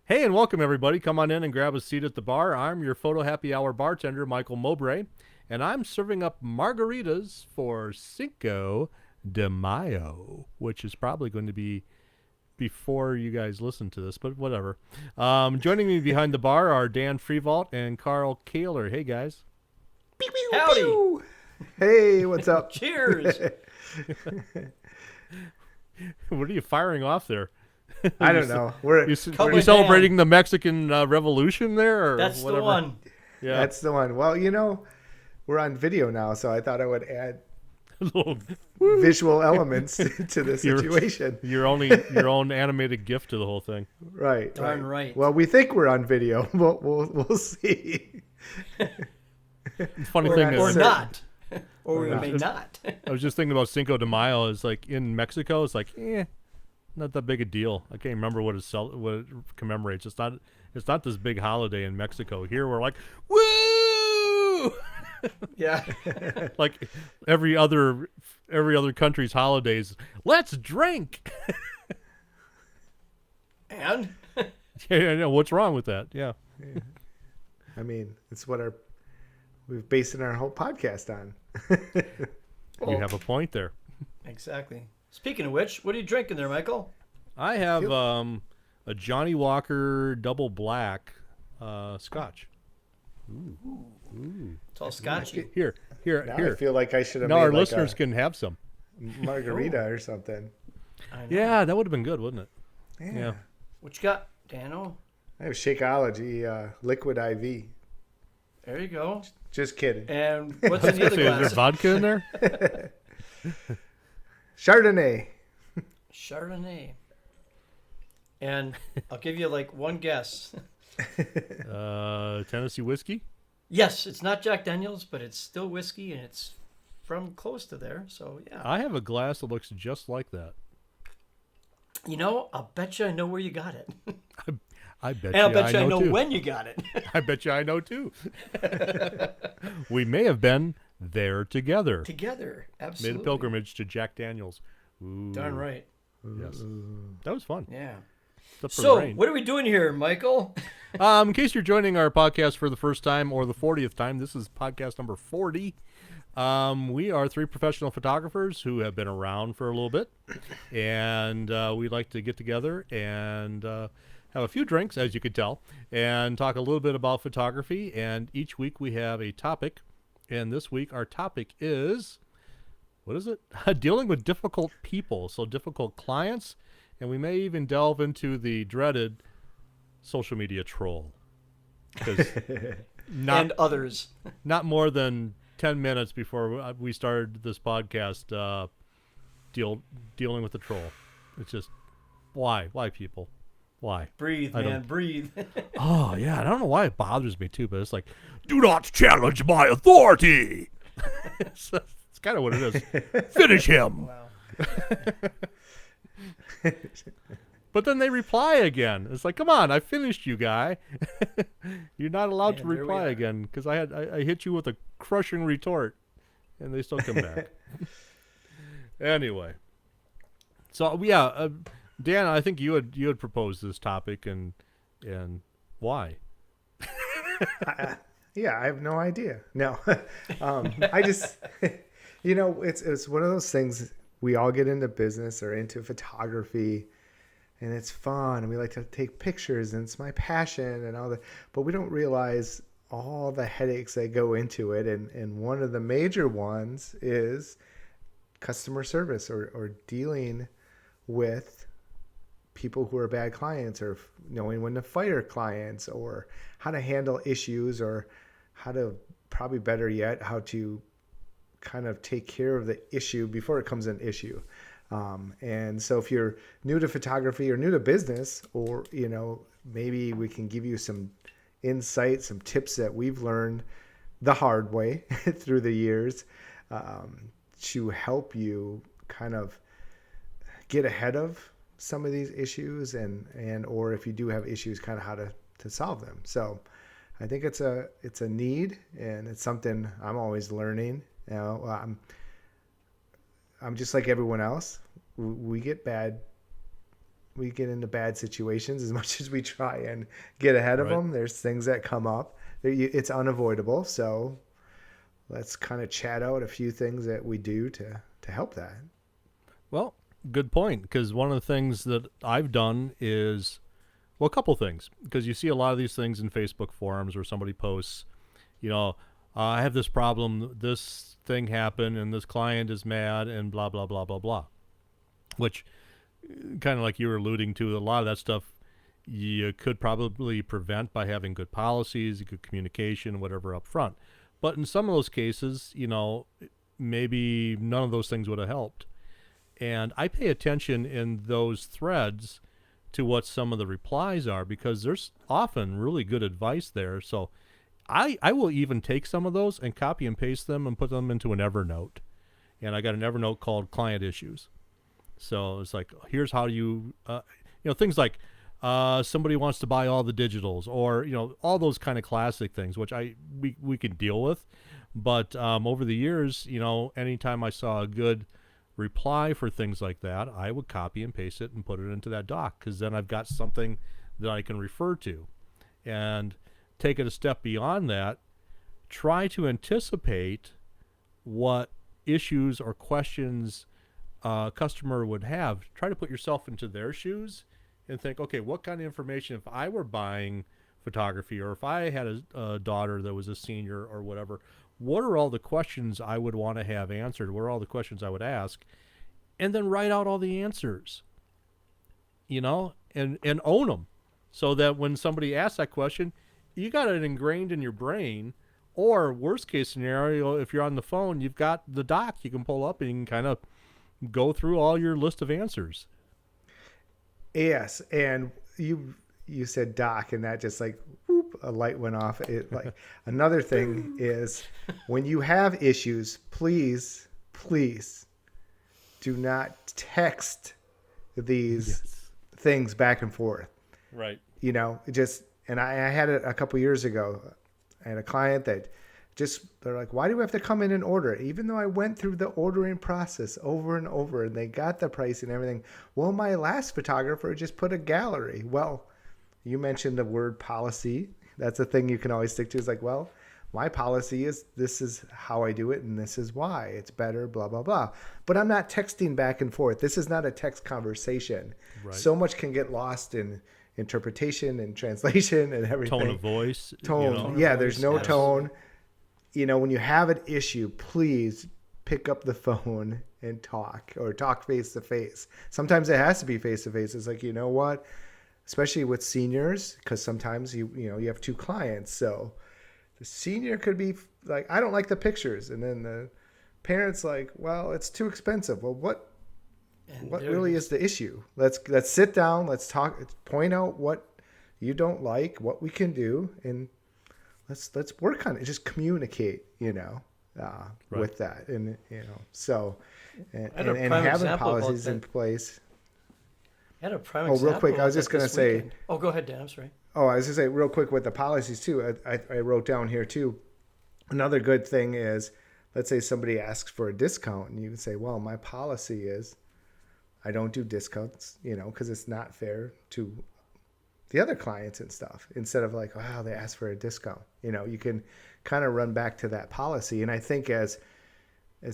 Hey, and welcome everybody. Come on in and grab a seat at the bar. I'm your Photo Happy Hour bartender, Michael Mowbray, and I'm serving up margaritas for Cinco de Mayo, which is probably going to be before you guys listen to this, but whatever. Joining me behind the bar are Dan Freevault and Carl Kaler. Hey, guys. Pew, pew, Howdy. pew. Hey, what's up? Cheers. What are you firing off there? I don't know. You Cowboy celebrating the Mexican Revolution there? Or That's whatever? the one. Yeah. That's the one. Well, we're on video now, so I thought I would add visual elements to the situation. Your own animated gift to the whole thing. Right. Darn right. Well, we think we're on video. We'll see. Funny Or thing not is, Or not. Or we not. may not. I was just thinking about Cinco de Mayo. Is like in Mexico, it's like, not that big a deal. I can't remember what it commemorates. It's not this big holiday in Mexico. Here we're like, woo! Yeah. Like every other country's holidays. Let's drink. And Yeah, I know. What's wrong with that? Yeah. I mean, it's what we've based our whole podcast on. You have a point there. exactly. Speaking of which, what are you drinking there, Michael? I have a Johnny Walker Double Black Scotch. It's all scotchy. Here. Now I feel like I should have Now made our like listeners a can have some. margarita or something. I know. Yeah, that would have been good, wouldn't it? Yeah. What you got, Dano? I have Shakeology Liquid IV. There you go. Just kidding. And what's in the other Is there glass? vodka in there? Chardonnay. Chardonnay. And I'll give you like one guess. Tennessee whiskey? Yes, it's not Jack Daniels, but it's still whiskey and it's from close to there. So yeah. I have a glass that looks just like that. I'll bet you I know where you got it. I bet And I'll you bet you I know too. when you got it. I bet you I know too. We may have been there together. Together. Absolutely. Made a pilgrimage to Jack Daniels. Ooh, Darn right. yes. That was fun. Yeah. Except for the So, rain. what are we doing here, Michael? In case you're joining our podcast for the first time or the 40th time, this is podcast number 40. We are three professional photographers who have been around for a little bit, and we like to get together and have a few drinks, as you could tell, and talk a little bit about photography. And each week we have a topic, and this week our topic is, what is it? Dealing with difficult people, so difficult clients, and we may even delve into the dreaded social media troll. 'Cause And others. not more than 10 minutes before we started this podcast dealing with the troll. It's just, why people, why? Breathe, I man, don't- breathe. Oh yeah, I don't know why it bothers me too, but it's like, do not challenge my authority. It's kind of what it is. Finish him. Wow. But then they reply again. It's like, come on, I finished you, guy. You're not allowed to And there we reply are. again because I hit you with a crushing retort, and they still come back. Anyway, so yeah, Dan, I think you had proposed this topic, and why? Yeah, I have no idea. No, I just, it's one of those things. We all get into business or into photography, and it's fun, and we like to take pictures, and it's my passion and all that. But we don't realize all the headaches that go into it, and one of the major ones is customer service or dealing with people who are bad clients, or knowing when to fire clients, or how to handle issues, or how to, probably better yet, how to kind of take care of the issue before it becomes an issue. And so if you're new to photography or new to business, or, maybe we can give you some insight, some tips that we've learned the hard way through the years, to help you kind of get ahead of some of these issues, and or if you do have issues, kind of how to solve them. So I think it's a need, and it's something I'm always learning. I'm just like everyone else. We get bad we get into bad situations as much as we try and get ahead of Right. them. There's things that come up. It's unavoidable. So let's kind of chat out a few things that we do to help that. Well, good point. Because one of the things that I've done is, well, a couple things. Because you see a lot of these things in Facebook forums where somebody posts, I have this problem, this thing happened, and this client is mad, and blah, blah, blah, blah, blah. Which, kind of like you were alluding to, a lot of that stuff you could probably prevent by having good policies, good communication, whatever up front. But in some of those cases, maybe none of those things would have helped. And I pay attention in those threads to what some of the replies are, because there's often really good advice there. So I will even take some of those and copy and paste them and put them into an Evernote. And I got an Evernote called Client Issues. So it's like, here's how you, things like somebody wants to buy all the digitals, or, all those kind of classic things, which we can deal with. But over the years, anytime I saw a good reply for things like that, I would copy and paste it and put it into that doc, because then I've got something that I can refer to. And take it a step beyond that, try to anticipate what issues or questions a customer would have. Try to put yourself into their shoes and think, okay, what kind of information, if I were buying photography, or if I had a daughter that was a senior or whatever, what are all the questions I would want to have answered? What are all the questions I would ask? And then write out all the answers, and own them, so that when somebody asks that question, you got it ingrained in your brain. Or worst case scenario, if you're on the phone, you've got the doc you can pull up and you can kind of go through all your list of answers. Yes, and you said doc, and that just like whoop, a light went off. It like another thing is, when you have issues, please do not text these things back and forth. Right. And I had it a couple years ago. I had a client that they're like, why do we have to come in and order it? Even though I went through the ordering process over and over, and they got the price and everything. Well, my last photographer just put a gallery. Well, you mentioned the word policy. That's a thing you can always stick to. It's like, well, my policy is this is how I do it, and this is why it's better, blah, blah, blah. But I'm not texting back and forth. This is not a text conversation. Right. So much can get lost in interpretation and translation and everything. Tone of voice. Tone. Yeah, there's no tone. When you have an issue, please pick up the phone and talk, or talk face to face. Sometimes it has to be face to face. It's like, you know what? Especially with seniors, because sometimes you have two clients. So the senior could be like, I don't like the pictures. And then the parent's like, well, it's too expensive. Well, what really is the issue? Let's sit down. Let's talk. Point out what you don't like, what we can do, and let's work on it. Just communicate, Right. with that, and so and prime having example about policies that. in place. I had a prime Oh, real example quick, I was of just that gonna this say. weekend. Oh, go ahead, Dan. I'm sorry. Oh, I was gonna say real quick with the policies too. I wrote down here too. Another good thing is, let's say somebody asks for a discount, and you can say, well, my policy is I don't do discounts, because it's not fair to the other clients and stuff. Instead of like, wow, they asked for a discount. You can kind of run back to that policy. And I think as a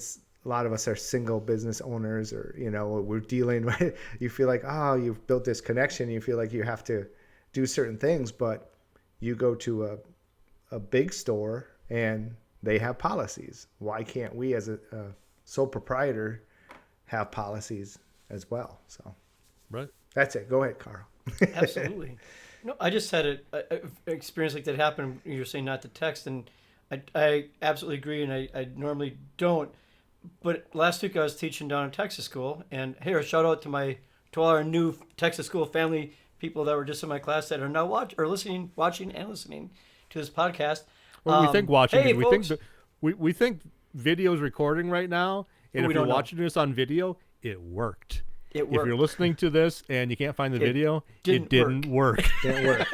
lot of us are single business owners, or, we're dealing with, you feel like, oh, you've built this connection. You feel like you have to do certain things, but you go to a big store and they have policies. Why can't we as a sole proprietor have policies as well? So Right. that's it. Go ahead, Carl. Absolutely. No, I just had an experience like that happen. You're saying not to text, and I absolutely agree, and I normally don't. But last week I was teaching down in Texas school, and here, a shout out to all our new Texas school family people that were just in my class that are now watching and listening to this podcast. Well, we think watching. Hey, We folks. think we think video's recording right now, and We if you're don't know. watching this on video, it worked. It If you're worked. listening to this and you can't find the video, didn't it didn't work. Didn't work.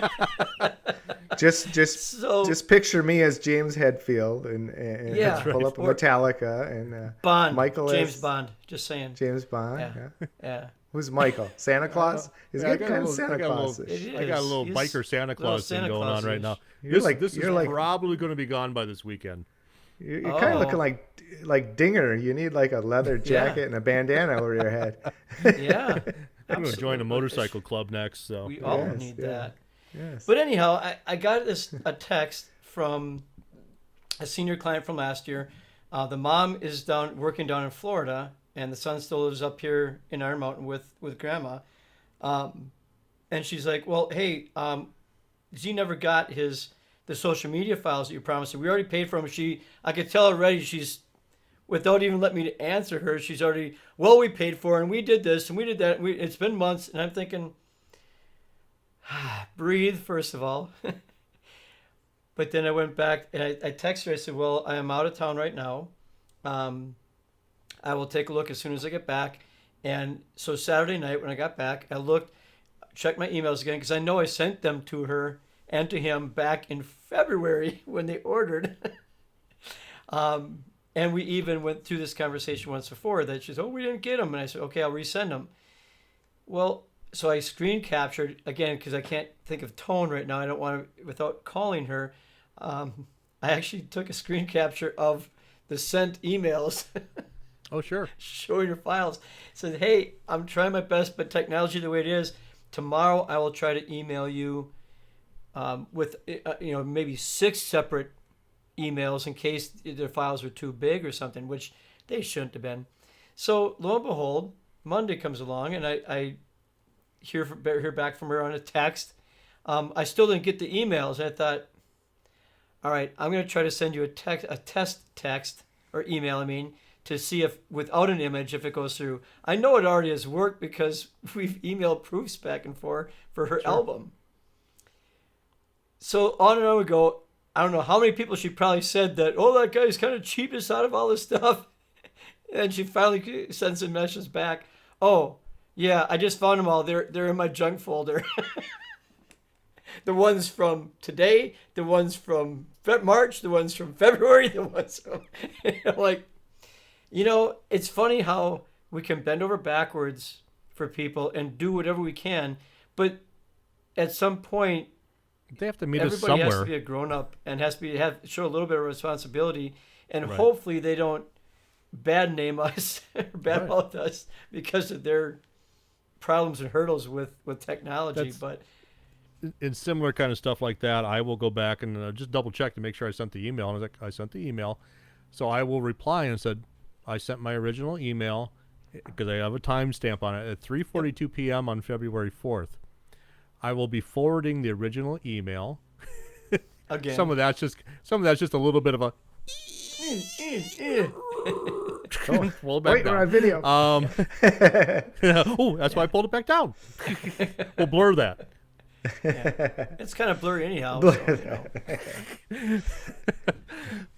just So- picture me as James Hetfield and Yeah. pull up Or- Metallica and Bond. Michael James as Bond. Just saying. James Bond. Yeah. Yeah. Yeah. Who's Michael? Santa Claus? He's Yeah, getting kind of Santa Claus. I got a little He's biker Santa Claus thing Santa going on right now. You're This is like probably going to be gone by this weekend. you're kind of looking like Dinger. You need like a leather jacket and a bandana over your head. Yeah. I'm going to join a motorcycle club next. So We all Yes, need yeah. that. Yes. But anyhow, I got a text from a senior client from last year. The mom is working down in Florida, and the son still lives up here in Iron Mountain with grandma. And she's like, "Well, hey, Z never got the social media files that you promised him. We already paid for them." I could tell already she's, without even letting me to answer her, she's already, well, we paid for it, and we did this and we did that. It's been months, and I'm thinking, breathe first of all. But then I went back and I texted her. I said, well, I am out of town right now. I will take a look as soon as I get back. And so Saturday night when I got back, I checked my emails again because I know I sent them to her and to him back in February when they ordered. And we even went through this conversation once before that she said, oh, we didn't get them. And I said, okay, I'll resend them. Well, so I screen captured again because I can't think of tone right now. I don't want to, without calling her. I actually took a screen capture of the sent emails. Oh, sure. Showing her files. Said, hey, I'm trying my best, but technology the way it is, tomorrow I will try to email you with maybe 6 separate emails in case their files are too big or something, which they shouldn't have been. So lo and behold, Monday comes along and I hear back from her on a text. I still didn't get the emails. And I thought, all right, I'm going to try to send you a test text or email, to see if without an image, if it goes through. I know it already has worked because we've emailed proofs back and forth for her album. So on and on we go. I don't know how many people she probably said that, oh, that guy's kind of cheapest out of all this stuff. And she finally sends a message back. Oh, yeah, I just found them all. They're in my junk folder. The ones from today, the ones from March, the ones from February, the ones from... like, it's funny how we can bend over backwards for people and do whatever we can, but at some point, they have to meet us somewhere. Everybody has to be a grown-up and has to show a little bit of responsibility, and Right. hopefully they don't bad name us or bad mouth us because of their problems and hurdles with technology. But in similar kind of stuff like that, I will go back and just double check to make sure I sent the email. And I was like, I sent the email. So I will reply and said, I sent my original email because I have a timestamp on it at 3:42 p.m. on February 4th. I will be forwarding the original email. again, Some of that's just a little bit of a pull it back Wait, down. we're on video. Oh, that's why I pulled it back down. We'll blur that. it's kind of blurry anyhow.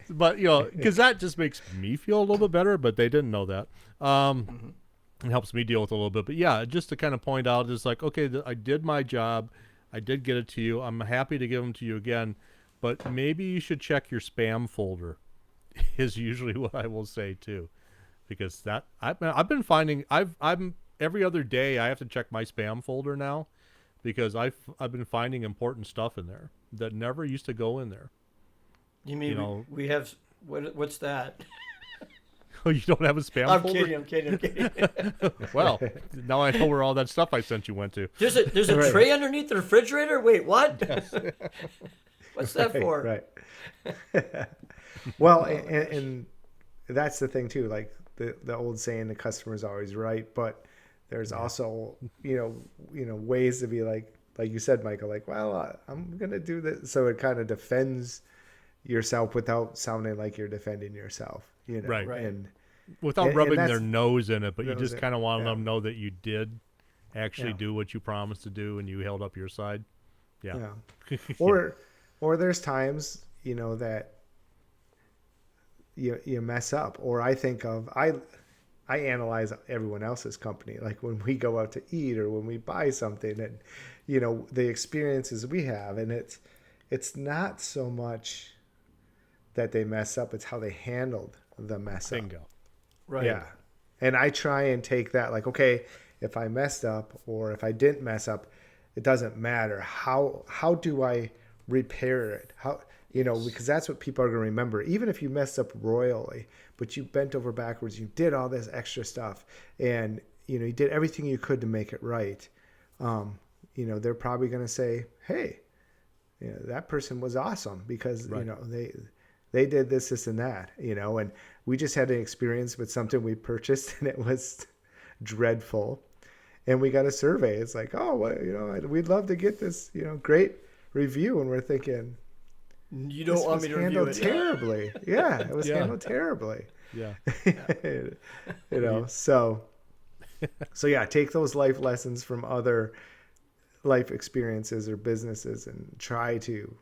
But because that just makes me feel a little bit better. But they didn't know that. It helps me deal with it a little bit. But yeah, just to kind of point out, just like, okay, I did my job. I did get it to you. I'm happy to give them to you again. But maybe you should check your spam folder. Is usually what I will say too, because that I've been finding I'm every other day I have to check my spam folder now, because I've been finding important stuff in there that never used to go in there. You mean we have what's that? Oh, you don't have a spam folder? I'm kidding. Well, now I know where all that stuff I sent you went to. There's a tray underneath the refrigerator. Wait, what? What's that for? Right. Well, and that's the thing too. Like the old saying, the customer's always right, but there's also ways to be like you said, Michael. Like, well, I'm gonna do this, so it kind of defends yourself without sounding like you're defending yourself. Right. And without rubbing and their nose in it, but you just kind of want to yeah. let them know that you did actually do what you promised to do and you held up your side. Yeah. Or there's times that you mess up, or I think of I analyze everyone else's company, like when we go out to eat or when we buy something, and the experiences we have, and it's not so much that they mess up, it's how they handled the mess Bingo. up. Right. Yeah. And I try and take that, like, okay, if I messed up or if I didn't mess up, it doesn't matter. How do I repair it? How, because that's what people are going to remember. Even if you messed up royally, but you bent over backwards, you did all this extra stuff, and you did everything you could to make it right. They're probably going to say, "Hey, that person was awesome because Right. they did this, and that." And we just had an experience with something we purchased, and it was dreadful. And we got a survey. It's like, "Oh, well, we'd love to get this, great review," and we're thinking, You don't want me to review handled it. terribly. Yeah, it was Yeah. handled terribly. Yeah. So yeah, take those life lessons from other life experiences or businesses and try to,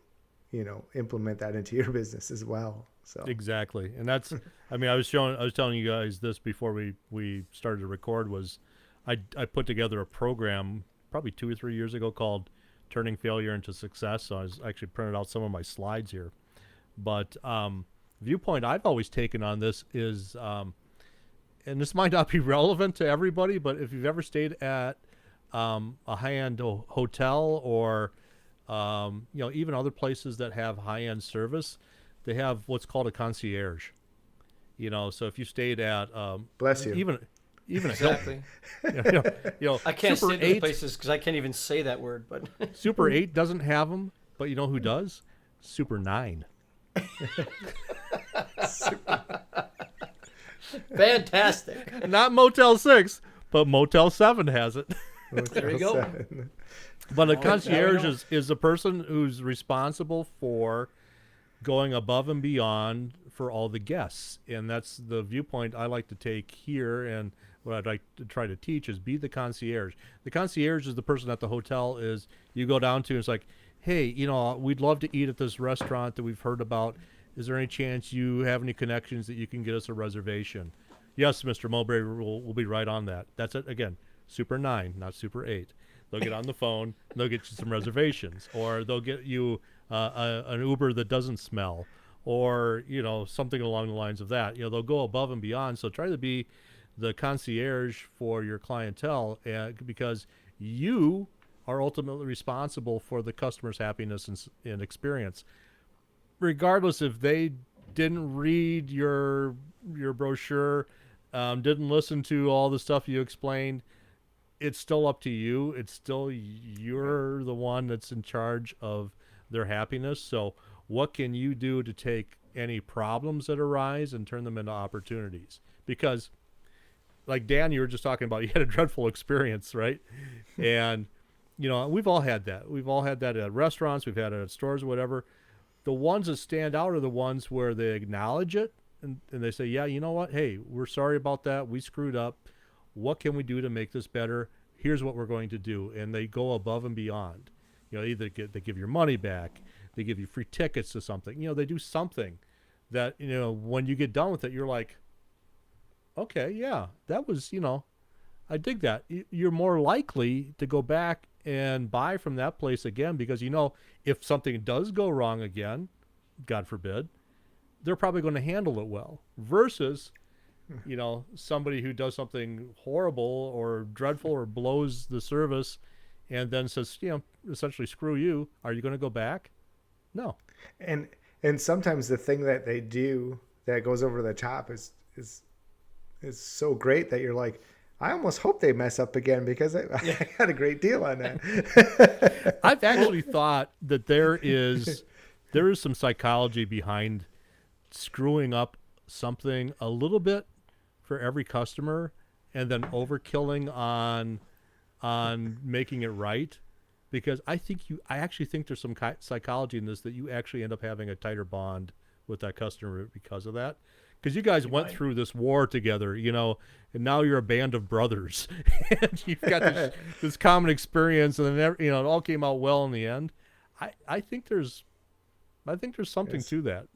implement that into your business as well. So Exactly. And that's, I mean, I was telling you guys this before we started to record was I put together a program probably 2 or 3 years ago called Turning Failure into Success. So I was actually printed out some of my slides here. But viewpoint I've always taken on this is, and this might not be relevant to everybody, but if you've ever stayed at a high-end hotel or, even other places that have high-end service, they have what's called a concierge. So if you stayed at, bless you. even a Hilton, Exactly. I can't Super stay at those 8 places because I can't even say that word. But Super 8 doesn't have them, but you know who does? Super 9. fantastic. Not Motel 6, but Motel 7 has it. There you go. But a Oh, concierge now we is the person who's responsible for going above and beyond for all the guests. And that's the viewpoint I like to take here, and what I'd like to try to teach is be the concierge. The concierge is the person at the hotel is you go down to and it's like, hey, we'd love to eat at this restaurant that we've heard about. Is there any chance you have any connections that you can get us a reservation? Yes, Mr. Mulberry will be right on that. That's it. Again, Super 9, not Super 8. They'll get on the phone, they'll get you some reservations, or they'll get you an Uber that doesn't smell, or, something along the lines of that. They'll go above and beyond. So try to be the concierge for your clientele because you are ultimately responsible for the customer's happiness and experience. Regardless if they didn't read your brochure, didn't listen to all the stuff you explained, it's still up to you. It's still you're the one that's in charge of their happiness. So what can you do to take any problems that arise and turn them into opportunities? Because like Dan, you were just talking about, you had a dreadful experience, right? And, we've all had that. We've all had that at restaurants. We've had it at stores, whatever. The ones that stand out are the ones where they acknowledge it and they say, yeah, you know what? Hey, we're sorry about that. We screwed up. What can we do to make this better? Here's what we're going to do. And they go above and beyond. Either they give your money back, they give you free tickets to something. They do something that, when you get done with it, you're like, okay, yeah, that was, I dig that. You're more likely to go back and buy from that place again because, if something does go wrong again, God forbid, they're probably going to handle it well versus, somebody who does something horrible or dreadful or blows the service and then says, essentially, screw you. Are you going to go back? No. And sometimes the thing that they do that goes over the top is so great that you're like, I almost hope they mess up again because I got a great deal on that. I've actually thought that there is some psychology behind screwing up something a little bit for every customer and then overkilling on making it right, because I actually think there's some psychology in this that you actually end up having a tighter bond with that customer because of that. Because you guys went through this war together, and now you're a band of brothers, and you've got this common experience, and then it all came out well in the end. I think there's something to that.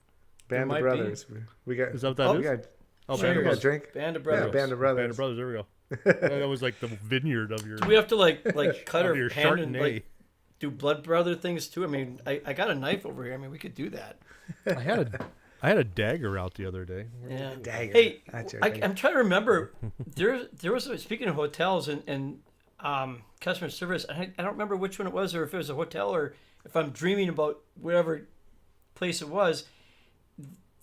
Band of brothers. We got. Is that what that is? Oh, Band of brothers. Drink. Band of brothers. Yeah, Band of brothers. Band of brothers. There we go. That was like the vineyard of your. Do we have to like cut our your hand and Chardonnay. do blood brother things too? I mean, I got a knife over here. I mean, we could do that. I I had a dagger out the other day. Yeah. Dagger. Hey, That's your thing. I'm trying to remember. There was speaking of hotels and customer service. I don't remember which one it was, or if it was a hotel, or if I'm dreaming about whatever place it was.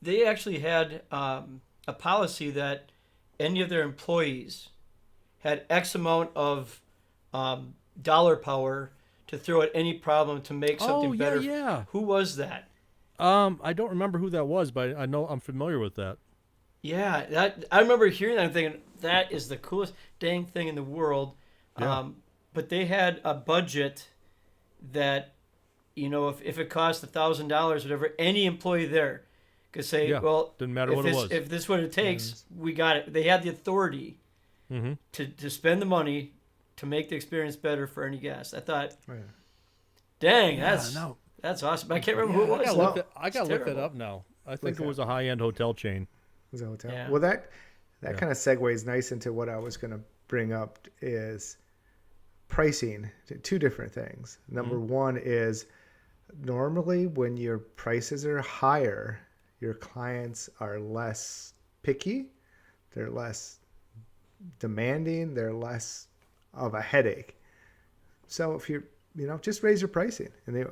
They actually had a policy that any of their employees had X amount of dollar power to throw at any problem to make something better. Yeah. Who was that? I don't remember who that was, but I know I'm familiar with that. Yeah, that I remember hearing that and thinking that is the coolest dang thing in the world. Yeah. But they had a budget that, if it cost $1,000, whatever, any employee there could say, Yeah, well, didn't matter if what it was. If this is what it takes, we got it. They had the authority Mm-hmm. to spend the money to make the experience better for any guest. I thought, Right. dang, Yeah, that's awesome. But I can't remember who it was. I got to look that terrible. up now. I think Look it was a high-end hotel chain. Was a hotel. Yeah. Well, that Yeah. kind of segues nice into what I was going to bring up is pricing. Two different things. Number one is normally when your prices are higher, your clients are less picky, they're less demanding, they're less of a headache. So if you're just raise your pricing, and they,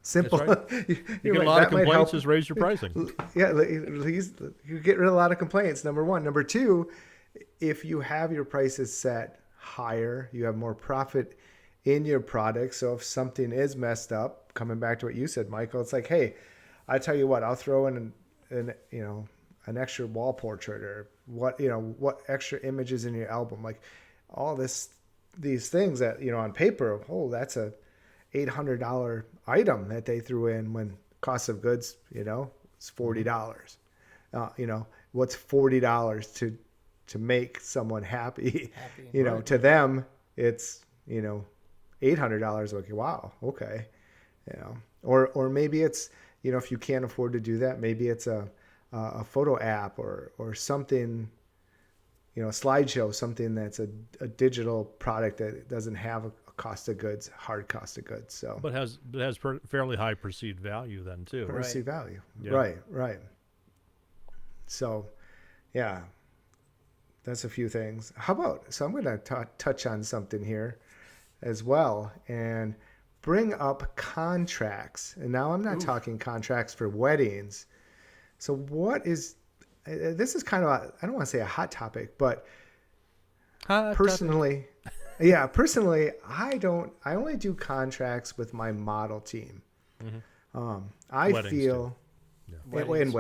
simple. That's right. you You get a lot of complaints, just raise your pricing. Yeah, at least you get rid of a lot of complaints. Number one. Number two, if you have your prices set higher, you have more profit in your product. So if something is messed up, coming back to what you said, Michael, it's like, hey, I tell you what, I'll throw in an extra wall portrait, or what extra images in your album, like all these things that on paper, that's a $800 item that they threw in, when cost of goods it's $40. What's $40 to make someone happy? Right. To them it's $800. Like, wow, okay. Or maybe it's if you can't afford to do that, maybe it's a photo app or something, a slideshow, something that's a digital product that doesn't have a hard cost of goods. So, But has fairly high perceived value then too. Right. perceived value. Yeah. Right. So, yeah, that's a few things. How about, so I'm going to touch on something here as well and bring up contracts. And now I'm not talking contracts for weddings. So this is kind of I don't want to say a hot topic, but personally, I only do contracts with my model team. Mm-hmm. I Weddings feel, Weddings.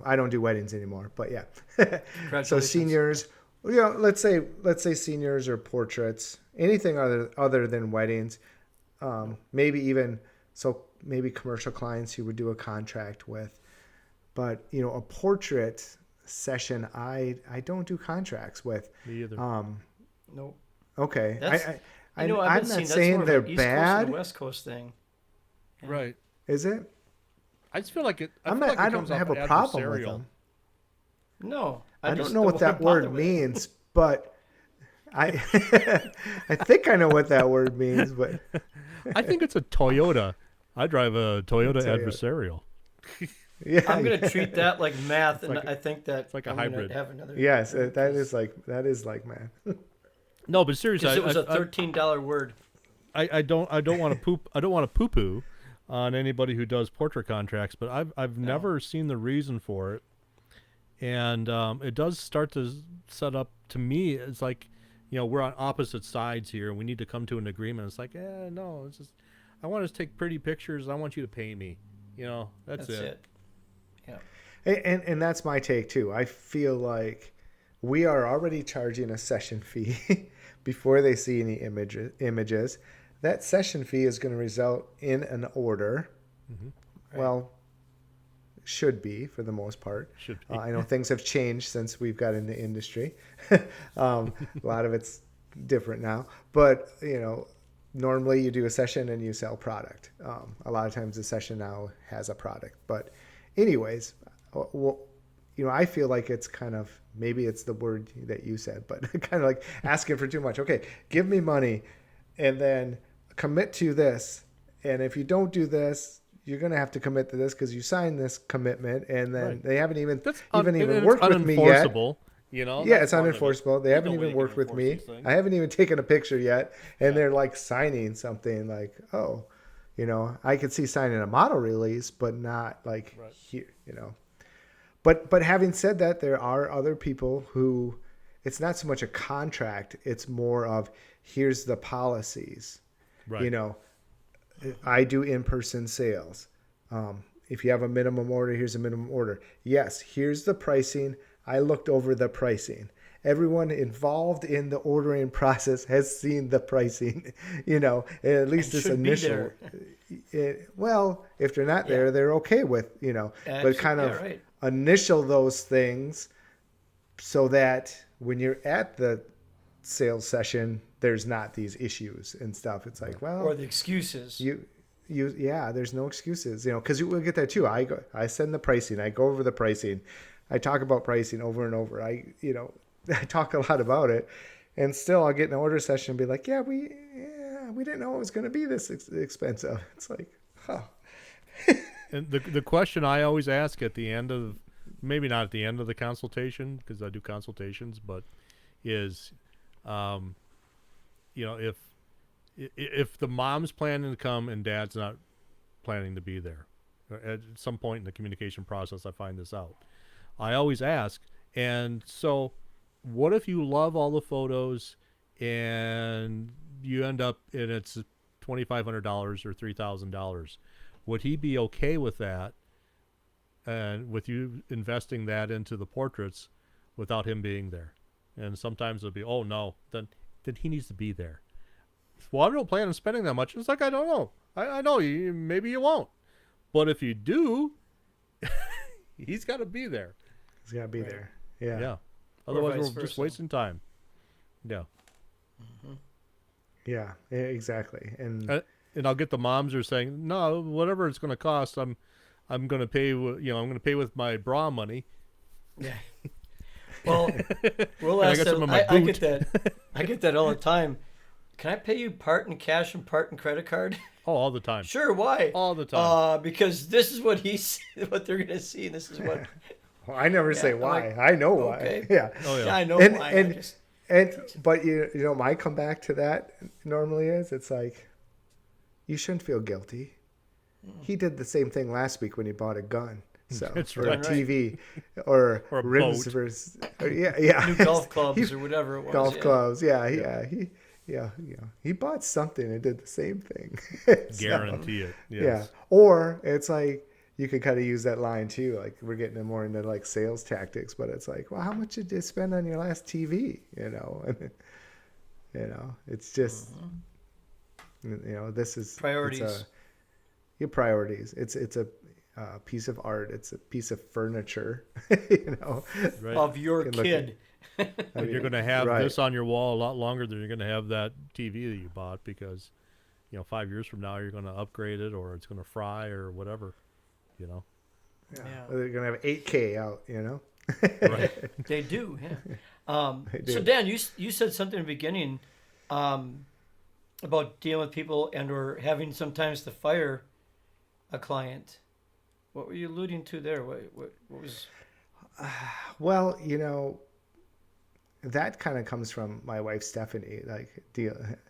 I don't do weddings anymore, but yeah. Congratulations. So seniors, let's say seniors or portraits, anything other than weddings, maybe commercial clients you would do a contract with, but a portrait session, I don't do contracts with. Me either. Nope. Okay. I've I'm been not seeing saying they're East Coast bad. and West Coast thing. Yeah. Right. Is it? I just feel like it. I don't have a problem with them. No, I just don't know what that wanna bother word with it. means, but I think I know what that word means, but I think it's a Toyota. I drive a Toyota Toyota. adversarial. yeah. I'm gonna treat that like math, and like I think that it's like a I'm gonna hybrid. Have another. Yes, that is like man. No, but seriously, Because it was I- a $13 word. I don't want to poop. I don't want to poo-poo on anybody who does portrait contracts, but I've never seen the reason for it, and it does start to set up to me. It's like, we're on opposite sides here, and we need to come to an agreement. It's like, no, it's just I want to take pretty pictures. I want you to pay me. That's it. Yeah. And that's my take too. I feel like we are already charging a session fee before they see any images. That session fee is going to result in an order. Mm-hmm. Right. Well, should be for the most part. Should be. I know things have changed since we've got in the industry. A lot of it's different now, but normally you do a session and you sell product. A lot of times the session now has a product, but anyways, I feel like it's kind of, maybe it's the word that you said, but kind of like asking for too much. Okay, give me money and then commit to this. And if you don't do this, you're going to have to commit to this because you signed this commitment, and then Right. they haven't even That's even worked with me yet. unenforceable. You know, Yeah, that's it's part of it. unenforceable. They There's haven't no way even you can worked with enforce me. these things. I haven't even taken a picture yet, and Yeah. they're like signing something like, oh, you know, I could see signing a model release, but not like Right. here, you know. But having said that, there are other people who it's not so much a contract, it's more of here's the policies. Right. You know, I do in-person sales. If you have a minimum order, here's a minimum order. Yes, here's the pricing. I looked over the pricing. Everyone involved in the ordering process has seen the pricing, you know, at least And this should be initial. Well, if they're not there, Yeah. they're okay with, you know, but kind of right. initial those things so that when you're at the sales session, there's not these issues and stuff. It's like, well, Or the excuses. yeah, there's no excuses, you know, because we'll get that too. I send the pricing, I go over the pricing, I talk about pricing over and over. You know, I talk a lot about it, and still I'll get in an order session and be like, yeah, we didn't know it was going to be this expensive. It's like, oh. And the question I always ask at the end of, maybe not at the end of the consultation, because I do consultations, but is, you know, if the mom's planning to come and dad's not planning to be there, at some point in the communication process, I find this out. I always ask, and so what if you love all the photos and you end up and it's $2,500 or $3,000? Would he be okay with that, and with you investing that into the portraits without him being there? And sometimes it'll be, oh no, then he needs to be there. Well, I don't plan on spending that much. It's like, I don't know. I know maybe you won't, but if you do, he's got to be there. He's got to be Right. there. Yeah. Yeah. Otherwise, vice we're just versa. wasting time. Yeah. Yeah, exactly. And And I'll get the moms who are saying, no, whatever it's going to cost, I'm going to pay. I'm going to pay with my bra money. Yeah. Well, we'll And I ask got that. some in my I boot. get that. I get that all the time. Can I pay you part in cash and part in credit card? Oh, all the time. Sure. Why? All the time. Because this is what what they're gonna see. And this is what. well, I never say I'm why. like, I know why. okay. Yeah. Oh yeah. Yeah, I know And- why. and- I just, But you know, my comeback to that normally is it's like, you shouldn't feel guilty. He did the same thing last week when he bought a gun. So That's or right. a TV or Or a rims boat. versus yeah. new golf clubs He- or whatever it was. golf yeah. clubs. He bought something and did the same thing. So, Guarantee it. Yeah. Yes. Or it's like you could kind of use that line too. Like we're getting more into like sales tactics, but it's like, well, how much did you spend on your last TV? You know, it's just, this is Priorities. Your priorities. It's a piece of art. It's a piece of furniture. Right. Of your Can look kid. But you're going to have right. this on your wall a lot longer than you're going to have that TV that you bought, because 5 years from now you're going to upgrade it, or it's going to fry or whatever. Yeah. Yeah. They're gonna have 8K out. Right. They do. Yeah. They do. So Dan, you said something in the beginning about dealing with people and or having sometimes to fire a client. What were you alluding to there? What was? Well, that kind of comes from my wife Stephanie. Like,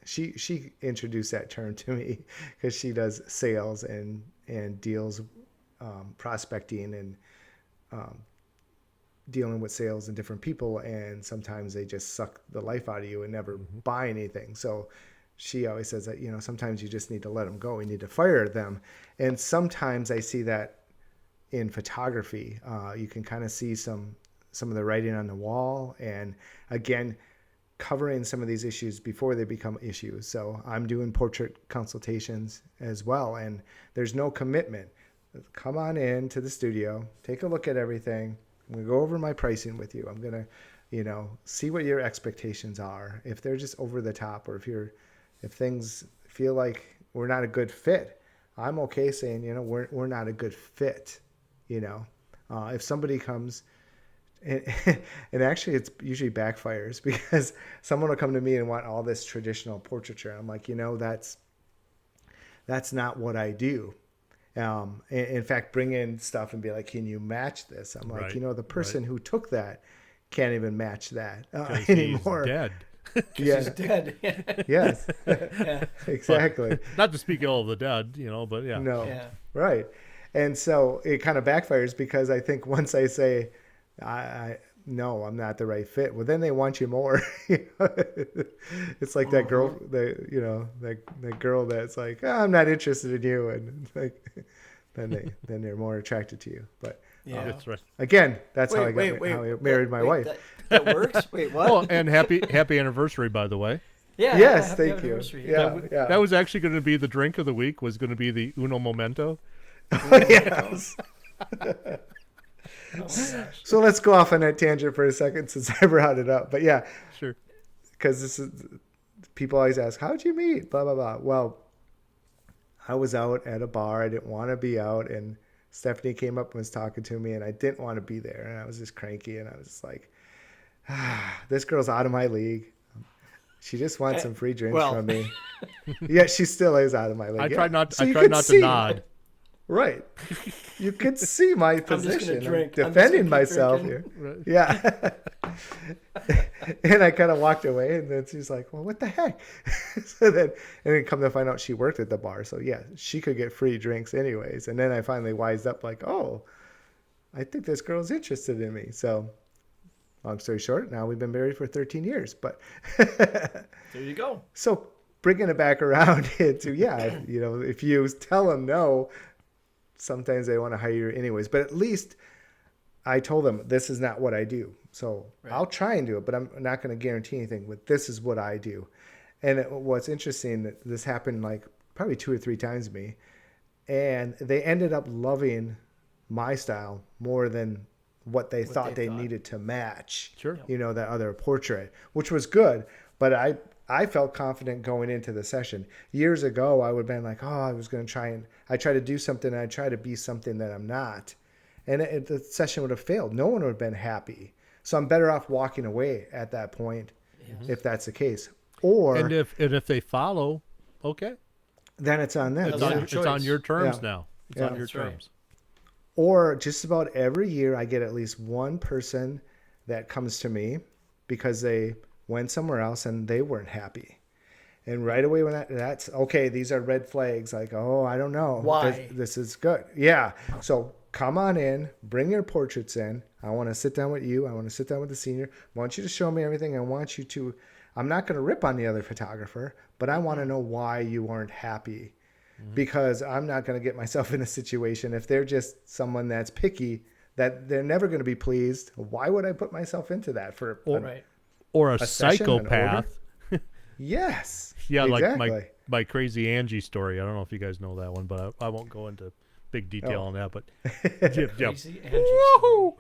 she introduced that term to me because she does sales and deals prospecting and dealing with sales and different people, and sometimes they just suck the life out of you and never buy anything. So she always says that sometimes you just need to let them go. You need to fire them, and sometimes I see that in photography. You can kind of see some of the writing on the wall, and again, covering some of these issues before they become issues. So I'm doing portrait consultations as well, and there's no commitment. Come on in to the studio, take a look at everything. I'm going to go over my pricing with you. I'm going to, see what your expectations are. If they're just over the top, or if things feel like we're not a good fit, I'm okay saying, we're not a good fit. If somebody comes, and actually it's usually backfires, because someone will come to me and want all this traditional portraiture. I'm like, that's not what I do. In fact, bring in stuff and be like, can you match this? I'm like, Right, the person who took that can't even match that 'Cause anymore. he's dead. Yeah. He's dead. Yes. Yeah. Exactly. Not to speak ill of the dead, but yeah. No. Yeah. Right. And so it kind of backfires because I think once I say, no, I'm not the right fit. Well, then they want you more. It's like that girl, that girl that's like, I'm not interested in you, and like, then they're more attracted to you. But Yeah. That's right. again, that's how I Wait, married my wife. That works? Wait, what? Oh, and happy anniversary, by the way. Yeah. Yes, happy thank you. anniversary. Yeah. That was actually going to be the drink of the week. Was going to be the Uno Momento. Yes. Oh my gosh. So let's go off on that tangent for a second since I brought it up. But yeah, Sure. because this is, people always ask, how'd you meet? Blah, blah, blah. Well, I was out at a bar. I didn't want to be out. And Stephanie came up and was talking to me, and I didn't want to be there. And I was just cranky. And I was just like, this girl's out of my league. She just wants some free drinks from me. Yeah, she still is out of my league. I tried not. So I you tried could not see. to nod. Right. You could see my just gonna position. drink. I'm I'm just defending gonna keep myself drinking. here. Right. Yeah. And I kind of walked away, and then she's like, well, what the heck? And then come to find out she worked at the bar. So yeah, she could get free drinks anyways. And then I finally wised up like, oh, I think this girl's interested in me. So long story short, now we've been married for 13 years, but There you go. so bringing it back around into, if you tell them no, sometimes they want to hire you anyways. But at least I told them this is not what I do. So I'll try and do it, but I'm not going to guarantee anything. But this is what I do. And what's interesting, this happened like probably 2 or 3 times to me. And they ended up loving my style more than what they thought they needed to match. Sure. That other portrait, which was good. But I felt confident going into the session. Years ago, I would have been like, I was going to I try to do something, and I try to be something that I'm not. And the session would have failed. No one would have been happy. So I'm better off walking away at that point, if that's the case. Or And if they follow, okay, then it's on them. it's, That's on, their it's on choice. your terms Yeah. now. It's Yeah. on your That's right. terms. Or just about every year, I get at least one person that comes to me because they went somewhere else and they weren't happy. And right away when that's okay, these are red flags. Like, I don't know. Why? This is good. Yeah. So come on in, bring your portraits in. I want to sit down with you. I want to sit down with the senior. I want you to show me everything. I'm not going to rip on the other photographer, but I want to know why you weren't happy. Because I'm not going to get myself in a situation if they're just someone that's picky, that they're never going to be pleased. Why would I put myself into that for Or a session, an order? psychopath. Yes. Yeah, exactly. like my crazy Angie story. I don't know if you guys know that one, but I won't go into big detail on that. But yeah, Crazy Angie. woohoo,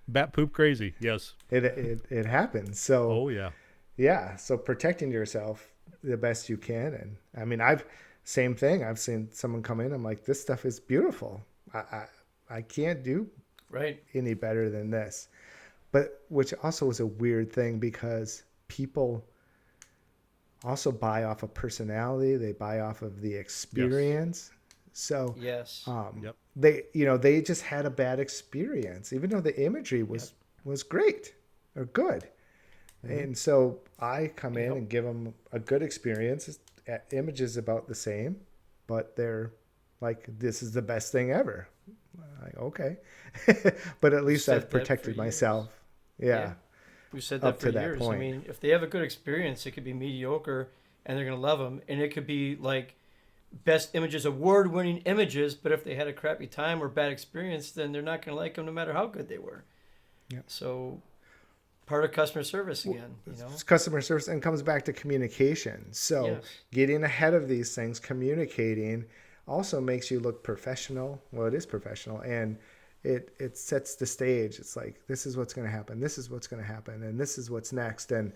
bat poop crazy. Yes. It happens. So Oh yeah. yeah, so protecting yourself the best you can. And I mean, same thing. I've seen someone come in. I'm like, this stuff is beautiful. I can't do Right. any better than this. But which also was a weird thing because people also buy off of personality. They buy off of the experience. So Yes. Yep. they just had a bad experience, even though the imagery was great or good. And so I come in and give them a good experience. Images about the same, but they're like, this is the best thing ever. Like, okay. But at least said I've that for protected years. myself. Yeah. We've said Up that to for that years. point. I mean, if they have a good experience, it could be mediocre and they're going to love them. And it could be like best images, award-winning images. But if they had a crappy time or bad experience, then they're not going to like them no matter how good they were. Yeah. So part of customer service again, It's customer service and comes back to communication. So Yes. getting ahead of these things, communicating also makes you look professional. Well, it is professional, and it sets the stage. It's like, this is what's going to happen. This is what's going to happen. And this is what's next. And,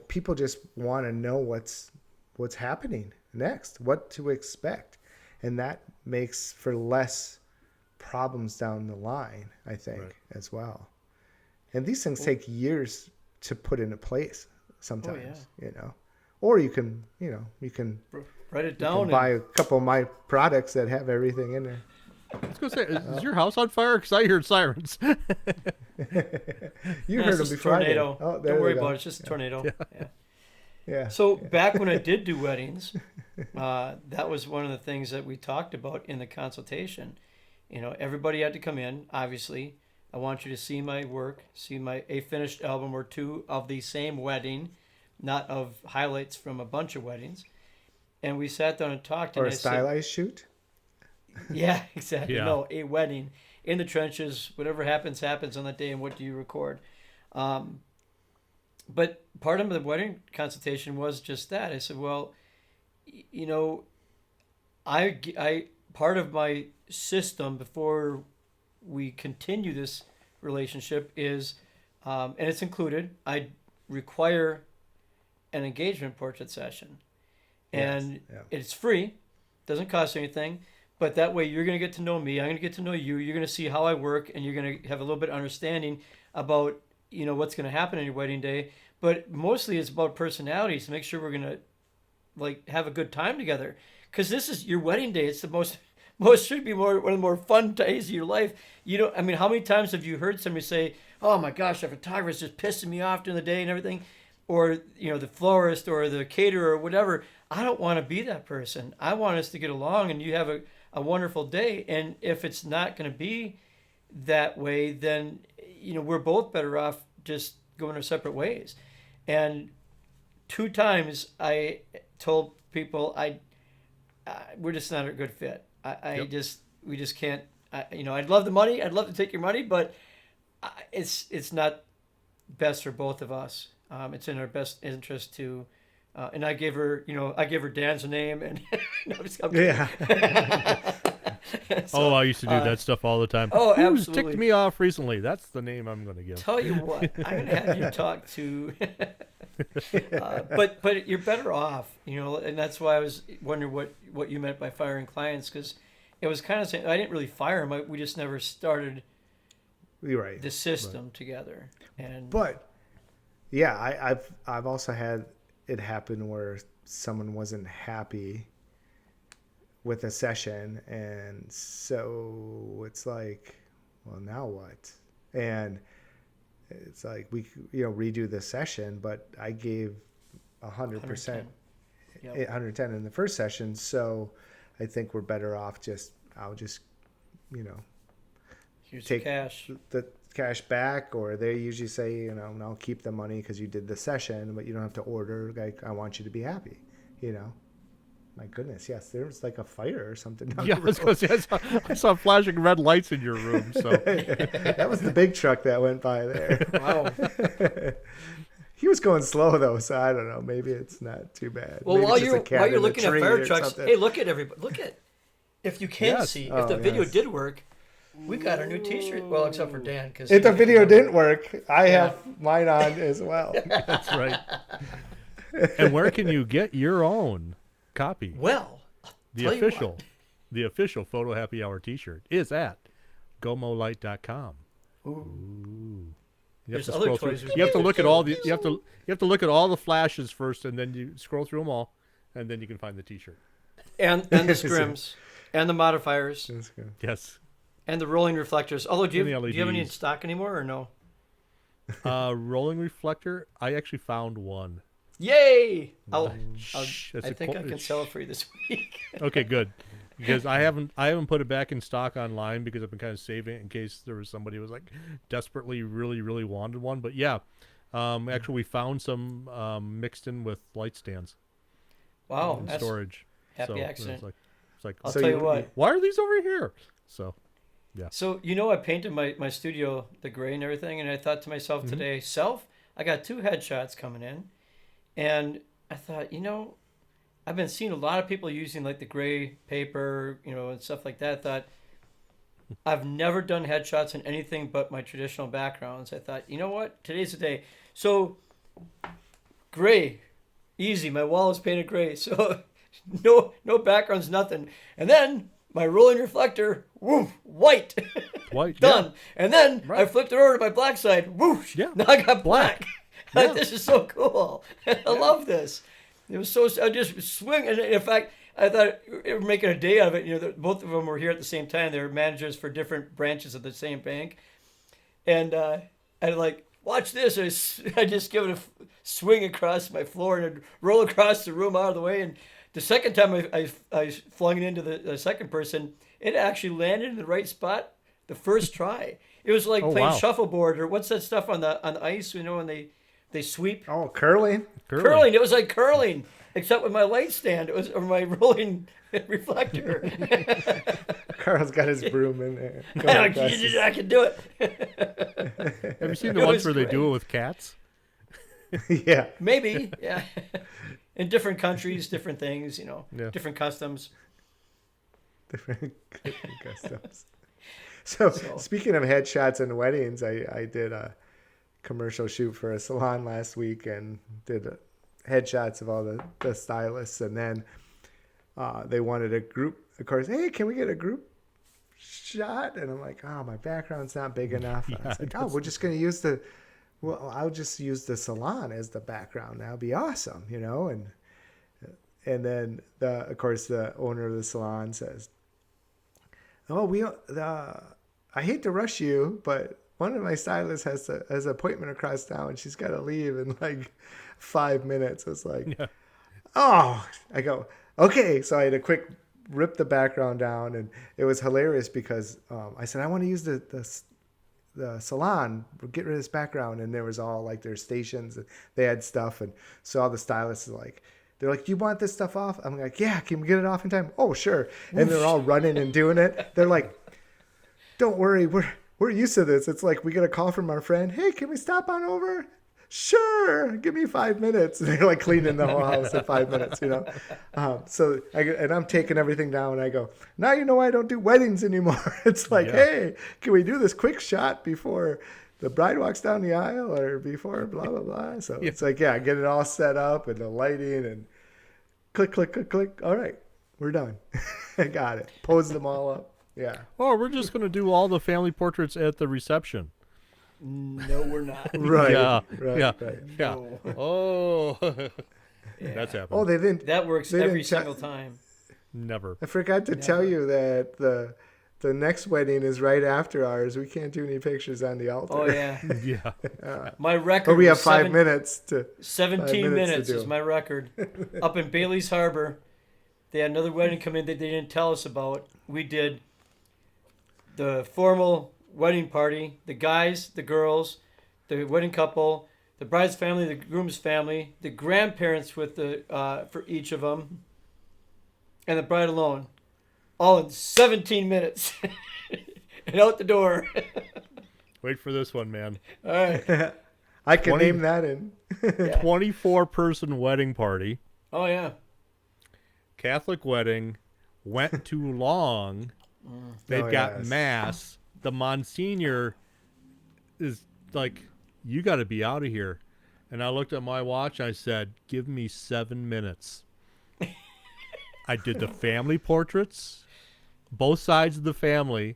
people just want to know what's happening next, what to expect. And that makes for less problems down the line, I think, as well. And these things take years to put into place sometimes, or you can Write it you down. can buy a couple of my products that have everything in there. I was going to say, is your house on fire? Because I heard sirens. You heard them before. Tornado. Oh, Don't worry about it. It's just a tornado. Yeah. Yeah. So back when I did do weddings, that was one of the things that we talked about in the consultation. Everybody had to come in. Obviously, I want you to see my work, see a finished album or two of the same wedding, not of highlights from a bunch of weddings. And we sat down and talked. Or and a stylized shoot. Yeah, exactly. Yeah. No, a wedding in the trenches. Whatever happens on that day. And what do you record? But part of the wedding consultation was just that. I said, well, I part of my system before we continue this relationship is, and it's included, I require an engagement portrait session. And it's free, doesn't cost anything. But that way you're going to get to know me. I'm going to get to know you. You're going to see how I work, and you're going to have a little bit of understanding about, what's going to happen on your wedding day. But mostly it's about personalities to make sure we're going to have a good time together. Because this is your wedding day. It's the most should be one of the more fun days of your life. How many times have you heard somebody say, oh my gosh, the photographer's just pissing me off during the day and everything? Or, the florist or the caterer or whatever. I don't want to be that person. I want us to get along and you have a wonderful day. And if it's not going to be that way, then, we're both better off just going our separate ways. And 2 times I told people we're just not a good fit. We just can't, I'd love the money. I'd love to take your money, but it's not best for both of us. It's in our best interest to, and I gave her Dan's name and no, Yeah. So, I used to do that stuff all the time. Oh, Who's absolutely. ticked me off recently? That's the name I'm going to give. Tell you what, I'm going to have you talk to, but you're better off, and that's why I was wondering what you meant by firing clients, because it was kind of saying, I didn't really fire them. We just never started You're right. the system together. But yeah, I've also had it happen where someone wasn't happy with a session, and so it's like, well, now what? And it's like we redo the session, but I gave 100%, 110 in the first session, so I think we're better off I'll just Here's take the cash back, or they usually say, I'll keep the money because you did the session, but you don't have to order. Like, I want you to be happy, My goodness, yes, there was like a fire or something. Yeah, I saw flashing red lights in your room. So that was the big truck that went by there. Wow. He was going slow though, so I don't know. Maybe it's not too bad. Well, Maybe while it's just a you're cat in a looking at tree fire or trucks, something. hey, look at everybody. Look at, if you can Yes. see, Oh, if the video yes. did work, we got our new T-shirt. Well, except for Dan, because If the video didn't work, I have mine on as well. that's right. And where can you get your own copy? Well, The official Photo Happy Hour T-shirt is at gomolight.com. Ooh. You have There's to other scroll through. toys. You have to look at all the. You have to look at all the flashes first, and then you scroll through them all, and then you can find the T-shirt. and the scrims, and the modifiers, That's good. Yes. and the rolling reflectors. Although, do And you the have any in LEDs. stock anymore or no? Rolling reflector. I actually found one. Yay! Shh, that's I a think co- I can sell it for you this week. Okay, good. Because I haven't put it back in stock online because I've been kind of saving it in case there was somebody who was like desperately really really wanted one. But yeah, actually we found some mixed in with light stands Wow, and that's storage. happy So accident. It's like I'll So tell you you- what. why are these over here? So So I painted my studio the gray and everything, and I thought to myself today, I got 2 headshots coming in, and I thought, I've been seeing a lot of people using like the gray paper, and stuff like that. I thought, I've never done headshots in anything but my traditional backgrounds. I thought, you know what? Today's the day. So gray, easy. My wall is painted gray, so no backgrounds, nothing. And then my rolling reflector, woof, white. white Done. And then I Right. flipped it over to my black side. Whoosh. Yeah. Now I got black. Yeah. This is so cool. I love this. It was so, I just swing. And in fact, I thought we were making a day out of it. You know, both of them were here at the same time. They were managers for different branches of the same bank. And I'd like, watch this. I just give it a swing across my floor and I'd roll across the room out of the way. And the second time I flung it into the second person, it actually landed in the right spot the first try. It was like playing shuffleboard, or what's that stuff on the ice, you know, when they sweep? Oh, curling. Curling. It was like curling, except with my light stand. It was, or my rolling reflector. Carl's got his broom in there. I can do it. Have you seen the ones where they do it with cats? Yeah. Maybe, yeah. In different countries, different things, you know, different customs. Different customs. So speaking of headshots and weddings, I did a commercial shoot for a salon last week and did headshots of all the stylists. And then they wanted a group, of course, hey, can we get a group shot? And I'm like, oh, my background's not big enough. And I was like, oh, we're just going to use I'll just use the salon as the background. That'll be awesome, you know? And then, of course, the owner of the salon says, oh, I hate to rush you, but one of my stylists has an appointment across town. She's got to leave in like 5 minutes. It's like, oh, I go, okay. So I had to quick rip the background down, and it was hilarious because I said, I want to use the salon, get rid of this background. And there was all like their stations, and they had stuff. And so all the stylists are like, they're like, do you want this stuff off? I'm like, yeah, can we get it off in time? Oh, sure. And they're all running and doing it. They're like, don't worry, we're used to this. It's like we get a call from our friend. Hey, can we stop on over? Sure, give me 5 minutes. And they're like cleaning the whole house in 5 minutes, you know. And I'm taking everything down. And I go, now you know I don't do weddings anymore. It's like, hey, can we do this quick shot before the bride walks down the aisle or before blah, blah, blah. So it's like, get it all set up and the lighting and click, click, click, click. All right, we're done. I got it. Pose them all up. Yeah. Oh, we're just going to do all the family portraits at the reception. No, we're not. Right. Yeah. Right. Yeah. Right. Yeah. Oh, that's happened. Oh, they didn't. That works they every didn't single time. Never. I forgot to tell you that the next wedding is right after ours. We can't do any pictures on the altar. Oh, yeah. Yeah. My record But we have was 5 minutes to. 17 minutes to do. is my record. Up in Bailey's Harbor, they had another wedding come in that they didn't tell us about. We did the formal wedding party, the guys, the girls, the wedding couple, the bride's family, the groom's family, the grandparents with the for each of them, and the bride alone, all in 17 minutes, and out the door. Wait for this one, man. All right. I can name that in. 24-person wedding party. Oh yeah. Catholic wedding. Went too long. They've got mass. The Monsignor is like, you got to be out of here. And I looked at my watch. I said, give me 7 minutes. I did the family portraits, both sides of the family,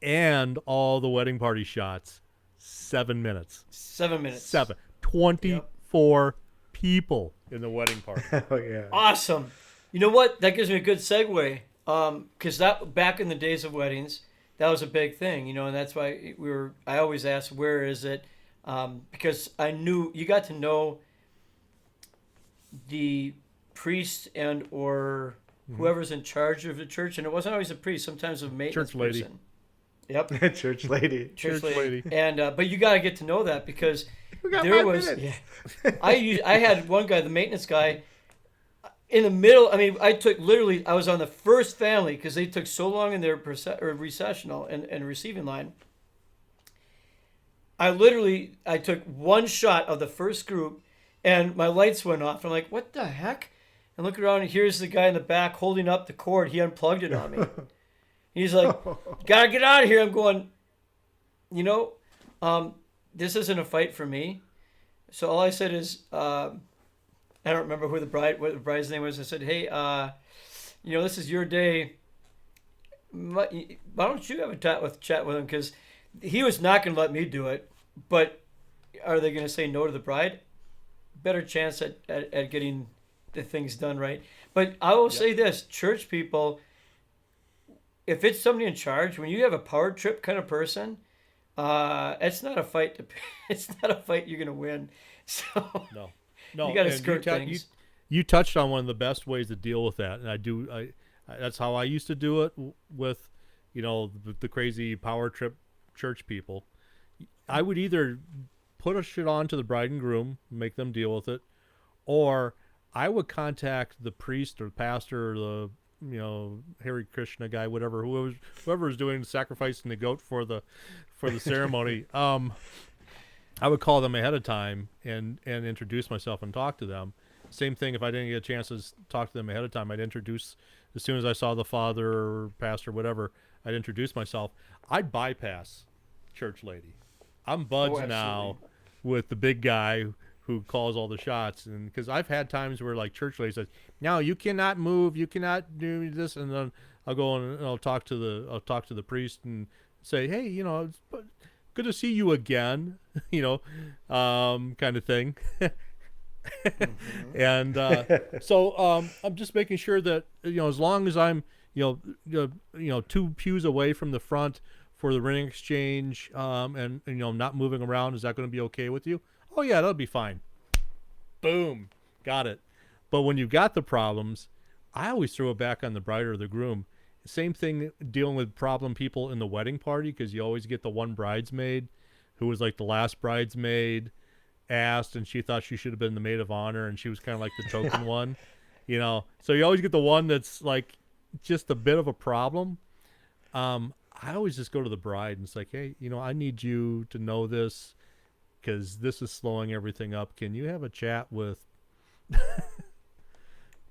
and all the wedding party shots. 7 minminutes. 7 minutes. 24 people in the wedding party. Oh, yeah. Awesome. You know what? That gives me a good segue. Because that back in the days of weddings, that was a big thing, you know, and that's why I always asked, where is it? Because I knew you got to know the priest and or whoever's in charge of the church, and it wasn't always a priest. Sometimes a maintenance Church lady. person. Yep. Church lady. Church lady. And but you got to get to know that because We got there 5 was. minutes. Yeah, I had one guy, the maintenance guy. In the middle, I mean, I was on the first family because they took so long in their recessional and receiving line. I took one shot of the first group and my lights went off. I'm like, what the heck? And look around and here's the guy in the back holding up the cord. He unplugged it on me. He's like, gotta get out of here. I'm going, you know, this isn't a fight for me. So all I said is, I don't remember what the bride's name was. I said, hey, you know, this is your day. Why don't you have a chat with him? Because he was not going to let me do it. But are they going to say no to the bride? Better chance at getting the things done right. But I will say this: church people, if it's somebody in charge, when you have a power trip kind of person, it's not a fight. It's not a fight you're gonna win. So no, you got to and skirt things. You touched on one of the best ways to deal with that, and I that's how I used to do it with, the crazy power trip church people. I would either put a shit on to the bride and groom, make them deal with it, or I would contact the priest or pastor or the Hare Krishna guy, whoever was doing sacrificing the goat for the ceremony. I would call them ahead of time and introduce myself and talk to them. Same thing if I didn't get a chance to talk to them ahead of time. I'd introduce, as soon as I saw the father or pastor, whatever, I'd introduce myself. I'd bypass church lady. I'm buds now with the big guy who calls all the shots, and because I've had times where like church lady says, "No, you cannot move, you cannot do this," and then I'll go and I'll talk to the priest and say, "Hey, it's good to see you again," kind of thing. And so I'm just making sure that as long as I'm 2 pews away from the front for the ring exchange, and not moving around, is that going to be okay with you? Oh yeah, that'll be fine. Boom, got it. But when you've got the problems, I always throw it back on the bride or the groom. Same thing dealing with problem people in the wedding party, because you always get the one bridesmaid who was like the last bridesmaid asked, and she thought she should have been the maid of honor, and she was kind of like the token one, So you always get the one that's like just a bit of a problem. I always just go to the bride and it's like, hey, I need you to know this because this is slowing everything up. Can you have a chat with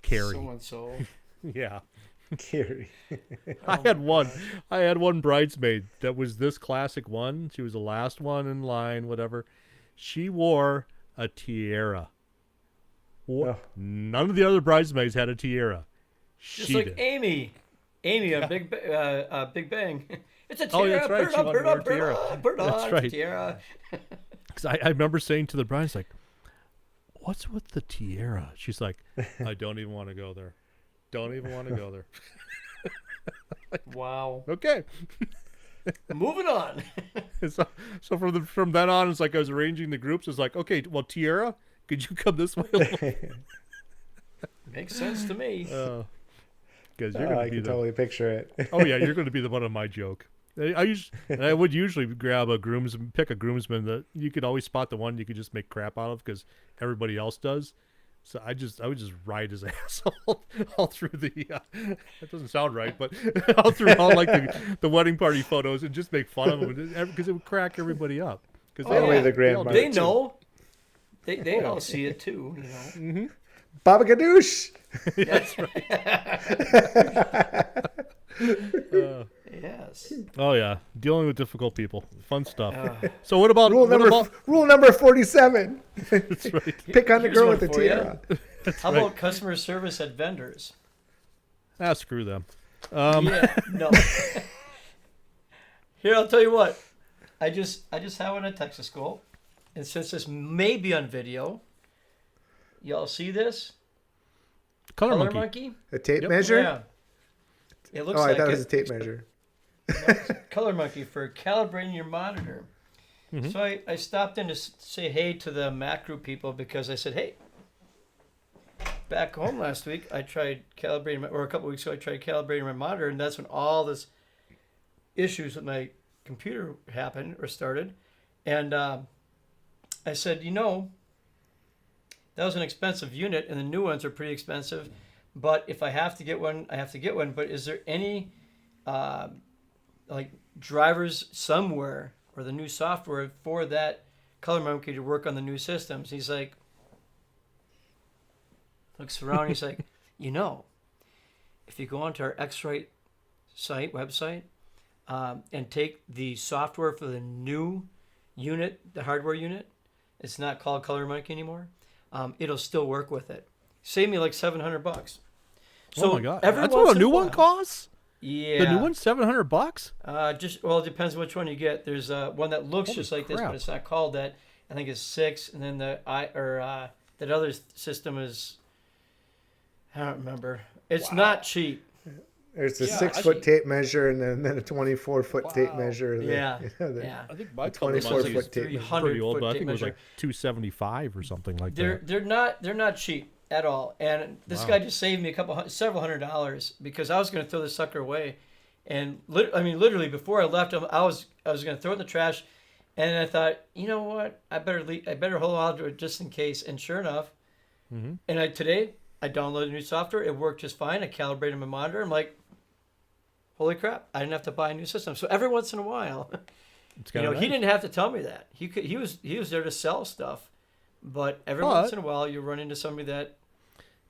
Carrie? So-and-so. Yeah. Carrie. I had one bridesmaid that was this classic one. She was the last one in line, whatever. She wore a tiara. Oh. None of the other bridesmaids had a tiara. Just like did. Amy on Big Bang. It's a tiara. Oh, that's right. Put it on. That's right. Tiara. Because I remember saying to the bride, it's like, "What's with the tiara?" She's like, "I don't even want to go there. Don't even want to go there." Wow. Okay. Moving on. So from then on, it's like I was arranging the groups. It's like, okay, well, tiara, could you come this way a little? Makes sense to me. Because you're going to I be can totally picture it. Oh yeah, you're going to be the one on my joke. I would usually grab pick a groomsman that you could always spot the one you could just make crap out of because everybody else does. So I would just ride his ass all through the. That doesn't sound right, but all through all like the wedding party photos and just make fun of them because it would crack everybody up. Because they know. They all see it too. Mm-hmm. Baba Ganoush. That's right. Yes. Oh yeah, dealing with difficult people, fun stuff. So what about rule number 47? That's right. Pick on the girl with the tiara. How about customer service at vendors? Screw them. Yeah, no. Here, I'll tell you what. I just had one at Texas school, and since this may be on video, y'all see this? Color monkey. A tape measure? Yeah. It looks I like thought it was a tape measure. Color monkey for calibrating your monitor. Mm-hmm. So I stopped in to say hey to the Mac group people because I said, hey, back home last week I tried calibrating or a couple weeks ago I tried calibrating my monitor, and that's when all this issues with my computer happened or started. And I said, that was an expensive unit, and the new ones are pretty expensive. But if I have to get one, I have to get one. But is there any like drivers somewhere or the new software for that color monkey to work on the new systems? He's like, looks around. He's like, if you go onto our X-Rite website, and take the software for the new unit, the hardware unit, it's not called Color Monkey anymore. It'll still work with it. Save me like $700. So oh my god, that's what a new one costs. Yeah, the new one's $700. It depends which one you get. There's one that looks just like this, but it's not called that. I think it's $6, and then that other system is I don't remember. It's not cheap. There's a Yeah, 6-foot tape measure and then a 24-foot tape Wow. measure. Yeah. The Yeah. I think my The color 24 was foot tape measure. pretty old, but I 300-foot think it was tape like 275 or something like They're that. they're not cheap at all. And this Wow. guy just saved me several $100s because I was going to throw this sucker away. And literally before I left, I was going to throw it in the trash, and I thought, you know what, I better hold on to it just in case. And sure enough, and today I downloaded new software. It worked just fine. I calibrated my monitor. I'm like, holy crap! I didn't have to buy a new system. So every once in a while, It's he kinda nice. didn't have to tell me that. He was there to sell stuff, but every once in a while you run into somebody that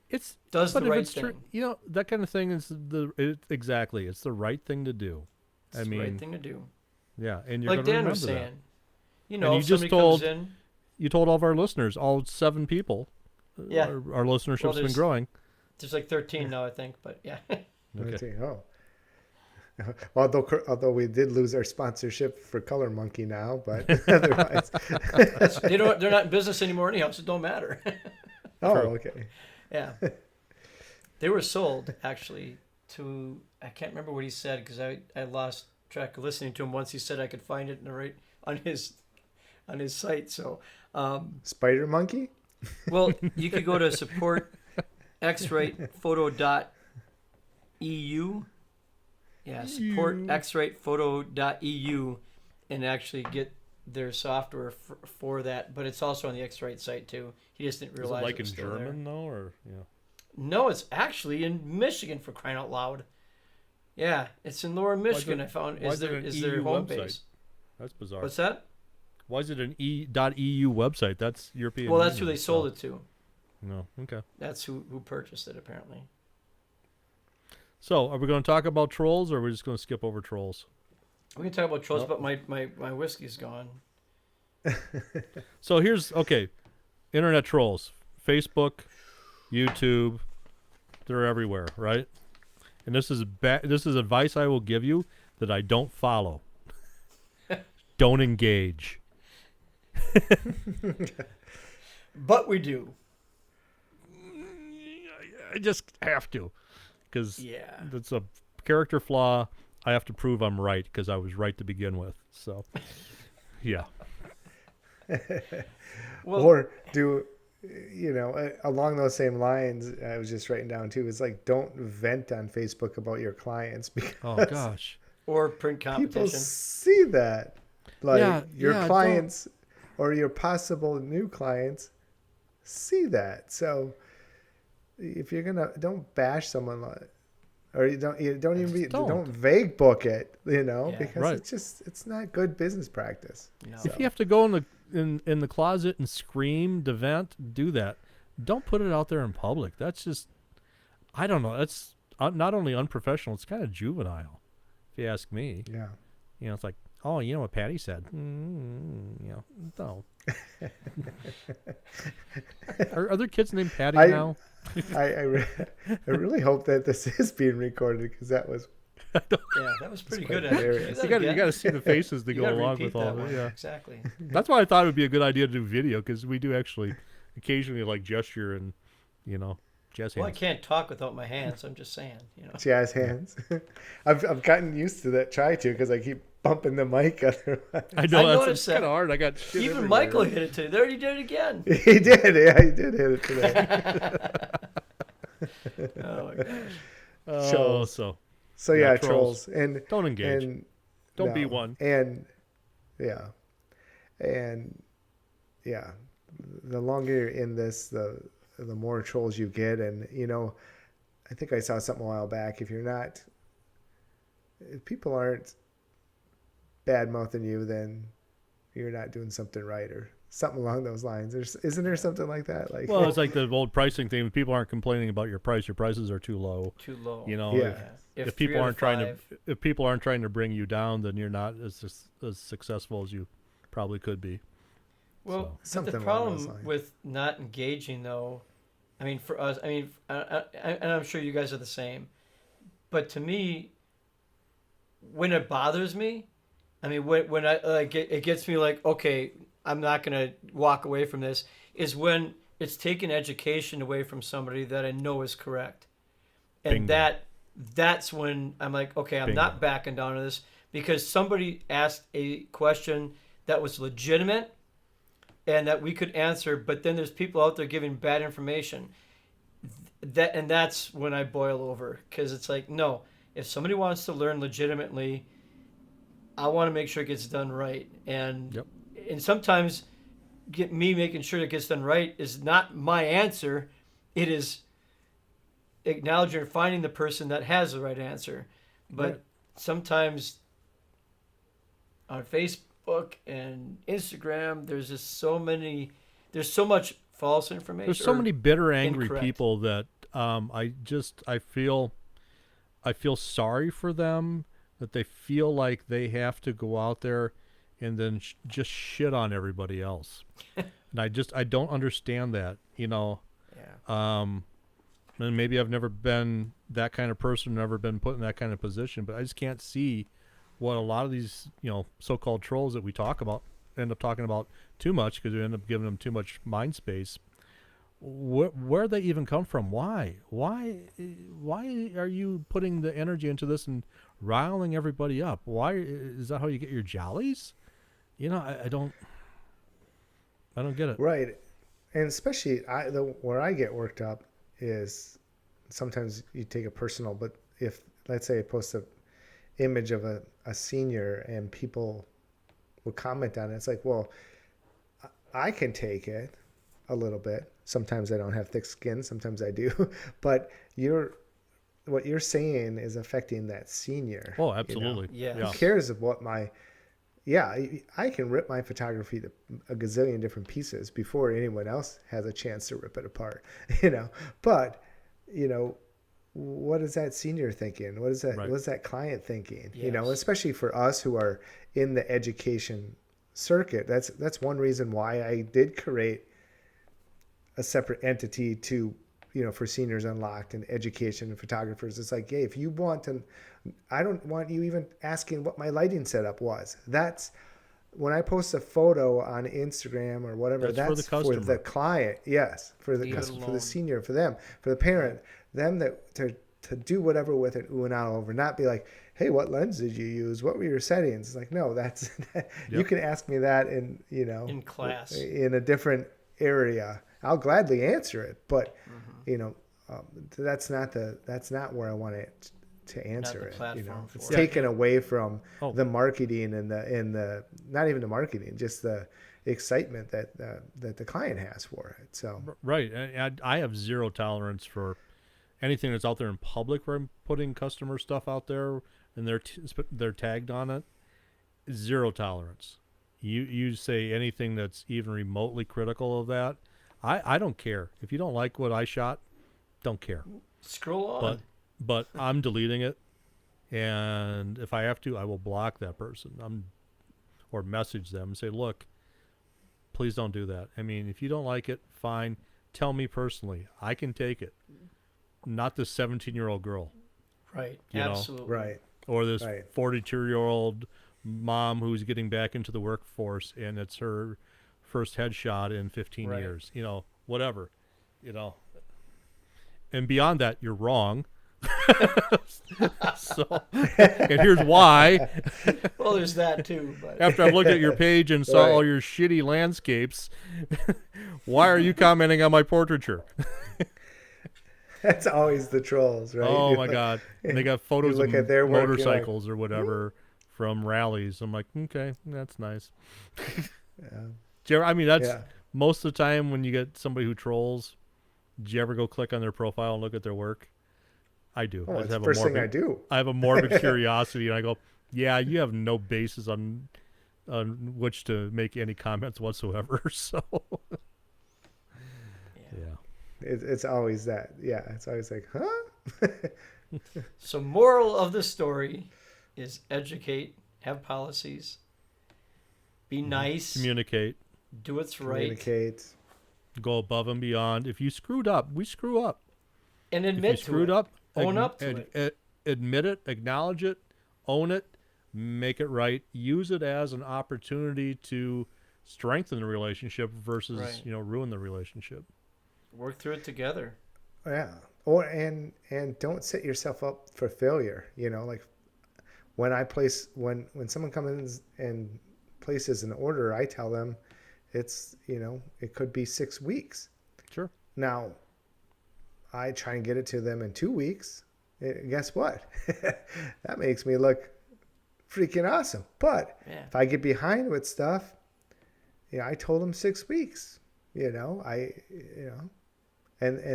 It's does but the if right it's thing. true, that kind of thing is exactly. It's the right thing to do. It's the right thing to do. Yeah, and you're Like going to Dan remember was that. saying, And if you just somebody told- comes in, You told all of our listeners, all 7 people. Yeah. Our listenership's been there's- growing. there's like 13 now, I think, but yeah. Let's see. Oh. Although we did lose our sponsorship for Color Monkey now, but otherwise. They're not in business anymore anyhow, so it don't matter. Oh, True. okay. Yeah. They were sold actually to, I can't remember what he said because I lost track of listening to him. Once he said I could find it on his site. So, Spider Monkey? well, you could go to supportxratephoto.eu. Yeah, supportxratephoto.eu and actually get their software for that. But it's also on the X-Rate site too. He just didn't Is it realize like it in was still German there. though, or No, it's actually in Michigan, for crying out loud. Yeah, it's in Lower Michigan. I found why is is it their an is their EU home website? base. That's bizarre. What's that? Why is it an .eu website? That's European. Well, that's who Union, they sold it to. No, okay. That's who purchased it apparently. So, are we going to talk about trolls, or are we just going to skip over trolls? We can talk about trolls, Nope. but my whiskey's gone. So here's internet trolls, Facebook, YouTube, they're everywhere, right? And this is advice I will give you that I don't follow. Don't engage. But we do. I just have to, because Yeah. that's a character flaw. I have to prove I'm right because I was right to begin with. So, yeah. Well, Or along those same lines, I was just writing down too, it's like don't vent on Facebook about your clients because Oh gosh. or print people competition. see that. Like your yeah, clients or your possible new clients see that. So if you're don't bash someone or don't vague book it, Yeah. because Right. it's not good business practice. No. If you have to go in the closet and scream to vent, do that. Don't put it out there in public. That's just, I don't know. That's not only unprofessional, it's kind of juvenile, if you ask me. Yeah. It's like, oh, you know what Patty said. No. Are there kids named Patty now? I really hope that this is being recorded because that was Yeah, that was pretty quite good. hilarious. Actually. You got to see the faces that You go gotta along repeat with all that of one. it. Yeah. Exactly. That's why I thought it would be a good idea to do video, because we do actually occasionally gesture and jazz Well, I hands. can't talk without my hands. I'm just saying. jazz hands. I've gotten used to that. Try to because I keep bumping the mic otherwise. I know I that's noticed kind that. of hard. I got shit Even everywhere. Michael hit it today. There he did it again. He did. Yeah, he did hit it today. Oh my gosh. Oh, Trolls. so So Yeah, yeah, trolls. trolls and don't engage. and Don't be one. And yeah, the longer you're in this, the more trolls you get, and I think I saw something a while back. If people aren't bad mouthing you, then you're not doing something right, or something along those lines. Isn't there something like that? Like, Well, it's like the old pricing thing. People aren't complaining about your price. Your prices are too low. Too low. Yeah. If 3 people out aren't of trying 5 to, if people aren't trying to bring you down, then you're not as successful as you probably could be. Well, So. but Something the along those problem lines. with not engaging, though, I mean, for us, and I'm sure you guys are the same, but to me, when it bothers me, I mean, when I it gets me like, okay, I'm not gonna walk away from this, is when it's taken education away from somebody that I know is correct. And Bingo. that's when I'm like, okay, I'm Bingo. not backing down to this because somebody asked a question that was legitimate and that we could answer, but then there's people out there giving bad information. That's when I boil over, because it's like, no, if somebody wants to learn legitimately, I want to make sure it gets done right. And sometimes me making sure it gets done right is not my answer. It is acknowledging or finding the person that has the right answer. But sometimes on Facebook and Instagram, there's just there's so much false information. There's so many bitter, angry incorrect people that I feel sorry for them, that they feel like they have to go out there and then just shit on everybody else. And I don't understand that, you know. Yeah. And maybe I've never been that kind of person, never been put in that kind of position, but I just can't see what a lot of these, you know, so-called trolls that we end up talking about too much because we end up giving them too much mind space. Where they even come from? Why are you putting the energy into this and riling everybody up? Why is that how you get your jollies? You know, I don't get it. Right. And especially where I get worked up is sometimes you take it personal, but if, let's say, I post a image of a senior and people will comment on it, it's like, well, I can take it a little bit. Sometimes I don't have thick skin, sometimes I do, but what you're saying is affecting that senior. Oh, absolutely. You know? Who cares of what I can rip my photography to a gazillion different pieces before anyone else has a chance to rip it apart, you know. But, you know, what is that senior thinking? What is that client thinking? Yes. You know, especially for us who are in the education circuit. That's one reason why I did create a separate entity to, you know, for Seniors Unlocked and education and photographers. It's like, hey, if you want to, I don't want you even asking what my lighting setup was. That's when I post a photo on Instagram or whatever, that's for the client. Yes. For the customer, for the senior, for them, for the parent, them that to do whatever with it, ooh and ah over, not be like, hey, what lens did you use? What were your settings? It's like, no, that's, you can ask me that in, you know, in class, in a different area. I'll gladly answer it, but you know, that's not where I want it to answer it. You know, it's taken away from the marketing and the not even the marketing, just the excitement that the client has for it. So right, I have zero tolerance for anything that's out there in public where I'm putting customer stuff out there and they're tagged on it. Zero tolerance. You say anything that's even remotely critical of that, I don't care. If you don't like what I shot, don't care. Scroll on. But I'm deleting it, and if I have to, I will block that person. Or message them and say, look, please don't do that. I mean, if you don't like it, fine. Tell me personally. I can take it. Not this 17-year-old girl. Right. You Absolutely. know? Right. Or this 42-year-old mom who's getting back into the workforce, and it's her first headshot in 15 years. You know, whatever. You know. And beyond that, you're wrong. So, and here's why. Well, there's that too. But after I've looked at your page and saw all your shitty landscapes, why are you commenting on my portraiture? That's always the trolls, right? Oh my God! And they got photos of their work, motorcycles or whatever from rallies. I'm like, okay, that's nice. I mean, that's most of the time when you get somebody who trolls. Did you ever go click on their profile and look at their work? I do. Oh, it's the first thing I do. I have a morbid curiosity, and I go, yeah, you have no basis on which to make any comments whatsoever. So, it's always that. Yeah, it's always like, huh? So, moral of the story is educate, have policies, be nice, communicate, do what's right, go above and beyond. If you screwed up, we screw up. And admit if you screwed up, own up to it. Admit it, acknowledge it, own it, make it right. Use it as an opportunity to strengthen the relationship versus ruin the relationship. Work through it together. Yeah. Or and don't set yourself up for failure. Like when someone comes in and places an order, I tell them it's it could be 6 weeks. Sure. Now, I try and get it to them in 2 weeks. Guess what? That makes me look freaking awesome. But if I get behind with stuff, I told them 6 weeks. And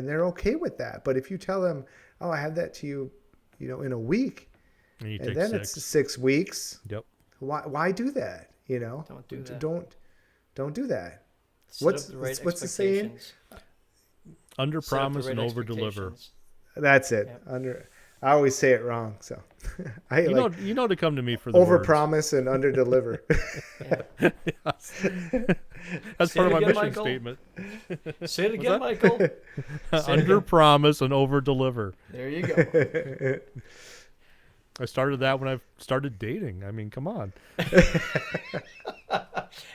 they're okay with that. But if you tell them, "Oh, I have that to you, in a week," and then it's 6 weeks. Yep. Why do that? Don't do that. Don't do that. What's the saying? Under promise and over deliver. That's it. Yep. I always say it wrong, so you know to come to me for the over words. promise and under deliver. That's part of my mission statement. Say it again, Michael. Under promise and over deliver. There you go. I started that when I started dating. I mean, come on.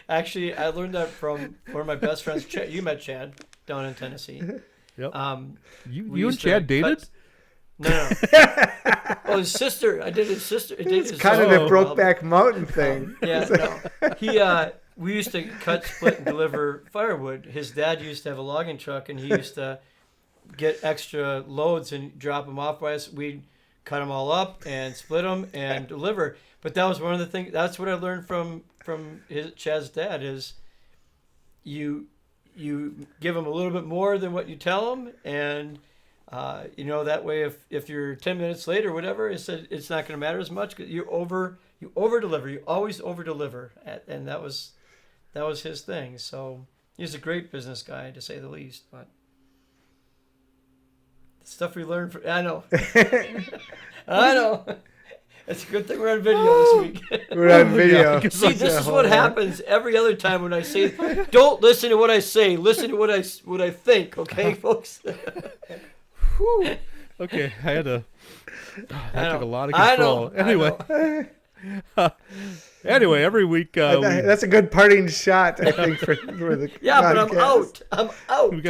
Actually, I learned that from one of my best friends. You met Chad down in Tennessee. Yep. You and Chad dated? No. Oh, his sister. I did his sister. It's kind of the Brokeback Mountain thing. No. We used to cut, split, and deliver firewood. His dad used to have a logging truck, and he used to get extra loads and drop them off by us. We'd cut them all up and split them and deliver. But that was one of the things. That's what I learned from Chad's dad is you give them a little bit more than what you tell them, and that way if you're 10 minutes late or whatever, it's not going to matter as much. You over deliver. You always over deliver, and that was his thing. So he's a great business guy, to say the least. But the stuff we learned from I know. It's a good thing we're on video this week. We're on video. See, this is what happens every other time when I say, "Don't listen to what I say. Listen to what I think." Okay, folks. Okay, that took a lot of control. Anyway, every week. That's a good parting shot, I think, for the podcast. But I'm out. We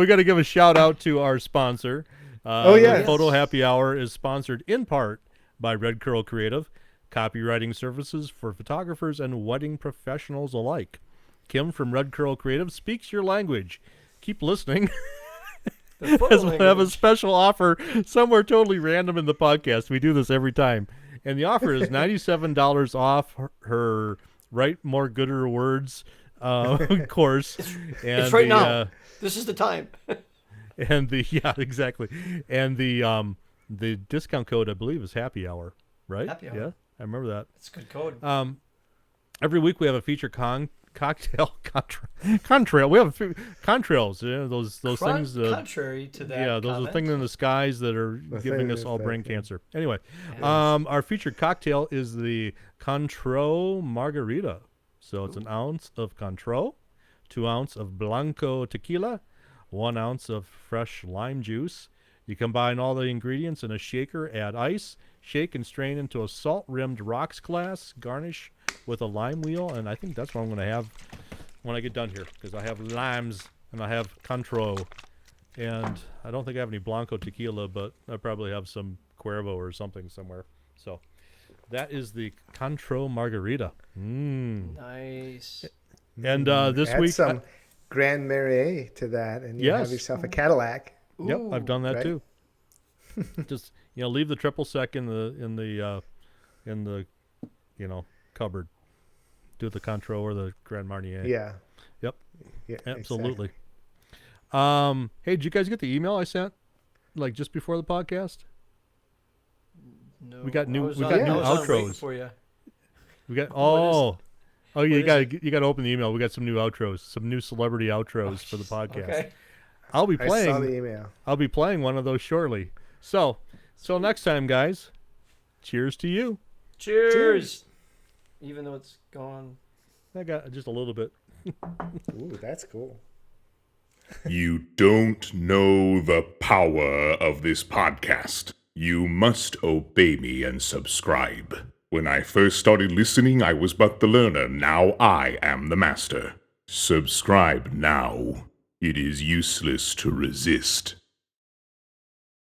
got to give a shout out to our sponsor. The Photo Happy Hour is sponsored in part by Red Curl Creative, copywriting services for photographers and wedding professionals alike. Kim from Red Curl Creative speaks your language. Keep listening. As we have a special offer somewhere totally random in the podcast. We do this every time. And the offer is $97 off her Write More Gooder Words course. It's right now. This is the time. Exactly. And the discount code, I believe, is Happy Hour, right? Happy Hour. Yeah, I remember that. It's a good code. Every week we have a feature cocktail contrail. We have contrails. Those things. Contrary to that. Those are things in the skies that are giving us all brain cancer. Anyway, our featured cocktail is the Contro Margarita. So it's an ounce of Contro, 2 ounces of Blanco tequila, 1 ounce of fresh lime juice. You combine all the ingredients in a shaker, add ice, shake and strain into a salt-rimmed rocks glass, garnish with a lime wheel, and I think that's what I'm going to have when I get done here, because I have limes and I have Contro, and I don't think I have any Blanco tequila, but I probably have some Cuervo or something somewhere. So that is the Contro Margarita. Nice. And this Add week... some Grand Marnier to that, and you have yourself a Cadillac. Yep, I've done that too. Just leave the triple sec in the cupboard. Do the Contro or the Grand Marnier. Yeah. Yep. Yeah. Absolutely. Exactly. Hey, did you guys get the email I sent just before the podcast? No. We got new new outros for you. We got you got to open the email. We got some new outros, some new celebrity outros for the podcast. Okay. I'll be playing. I saw the email. I'll be playing one of those shortly. So next time, guys. Cheers to you. Cheers. Even though it's gone. I got just a little bit. Ooh, that's cool. You don't know the power of this podcast. You must obey me and subscribe. When I first started listening, I was but the learner. Now I am the master. Subscribe now. It is useless to resist.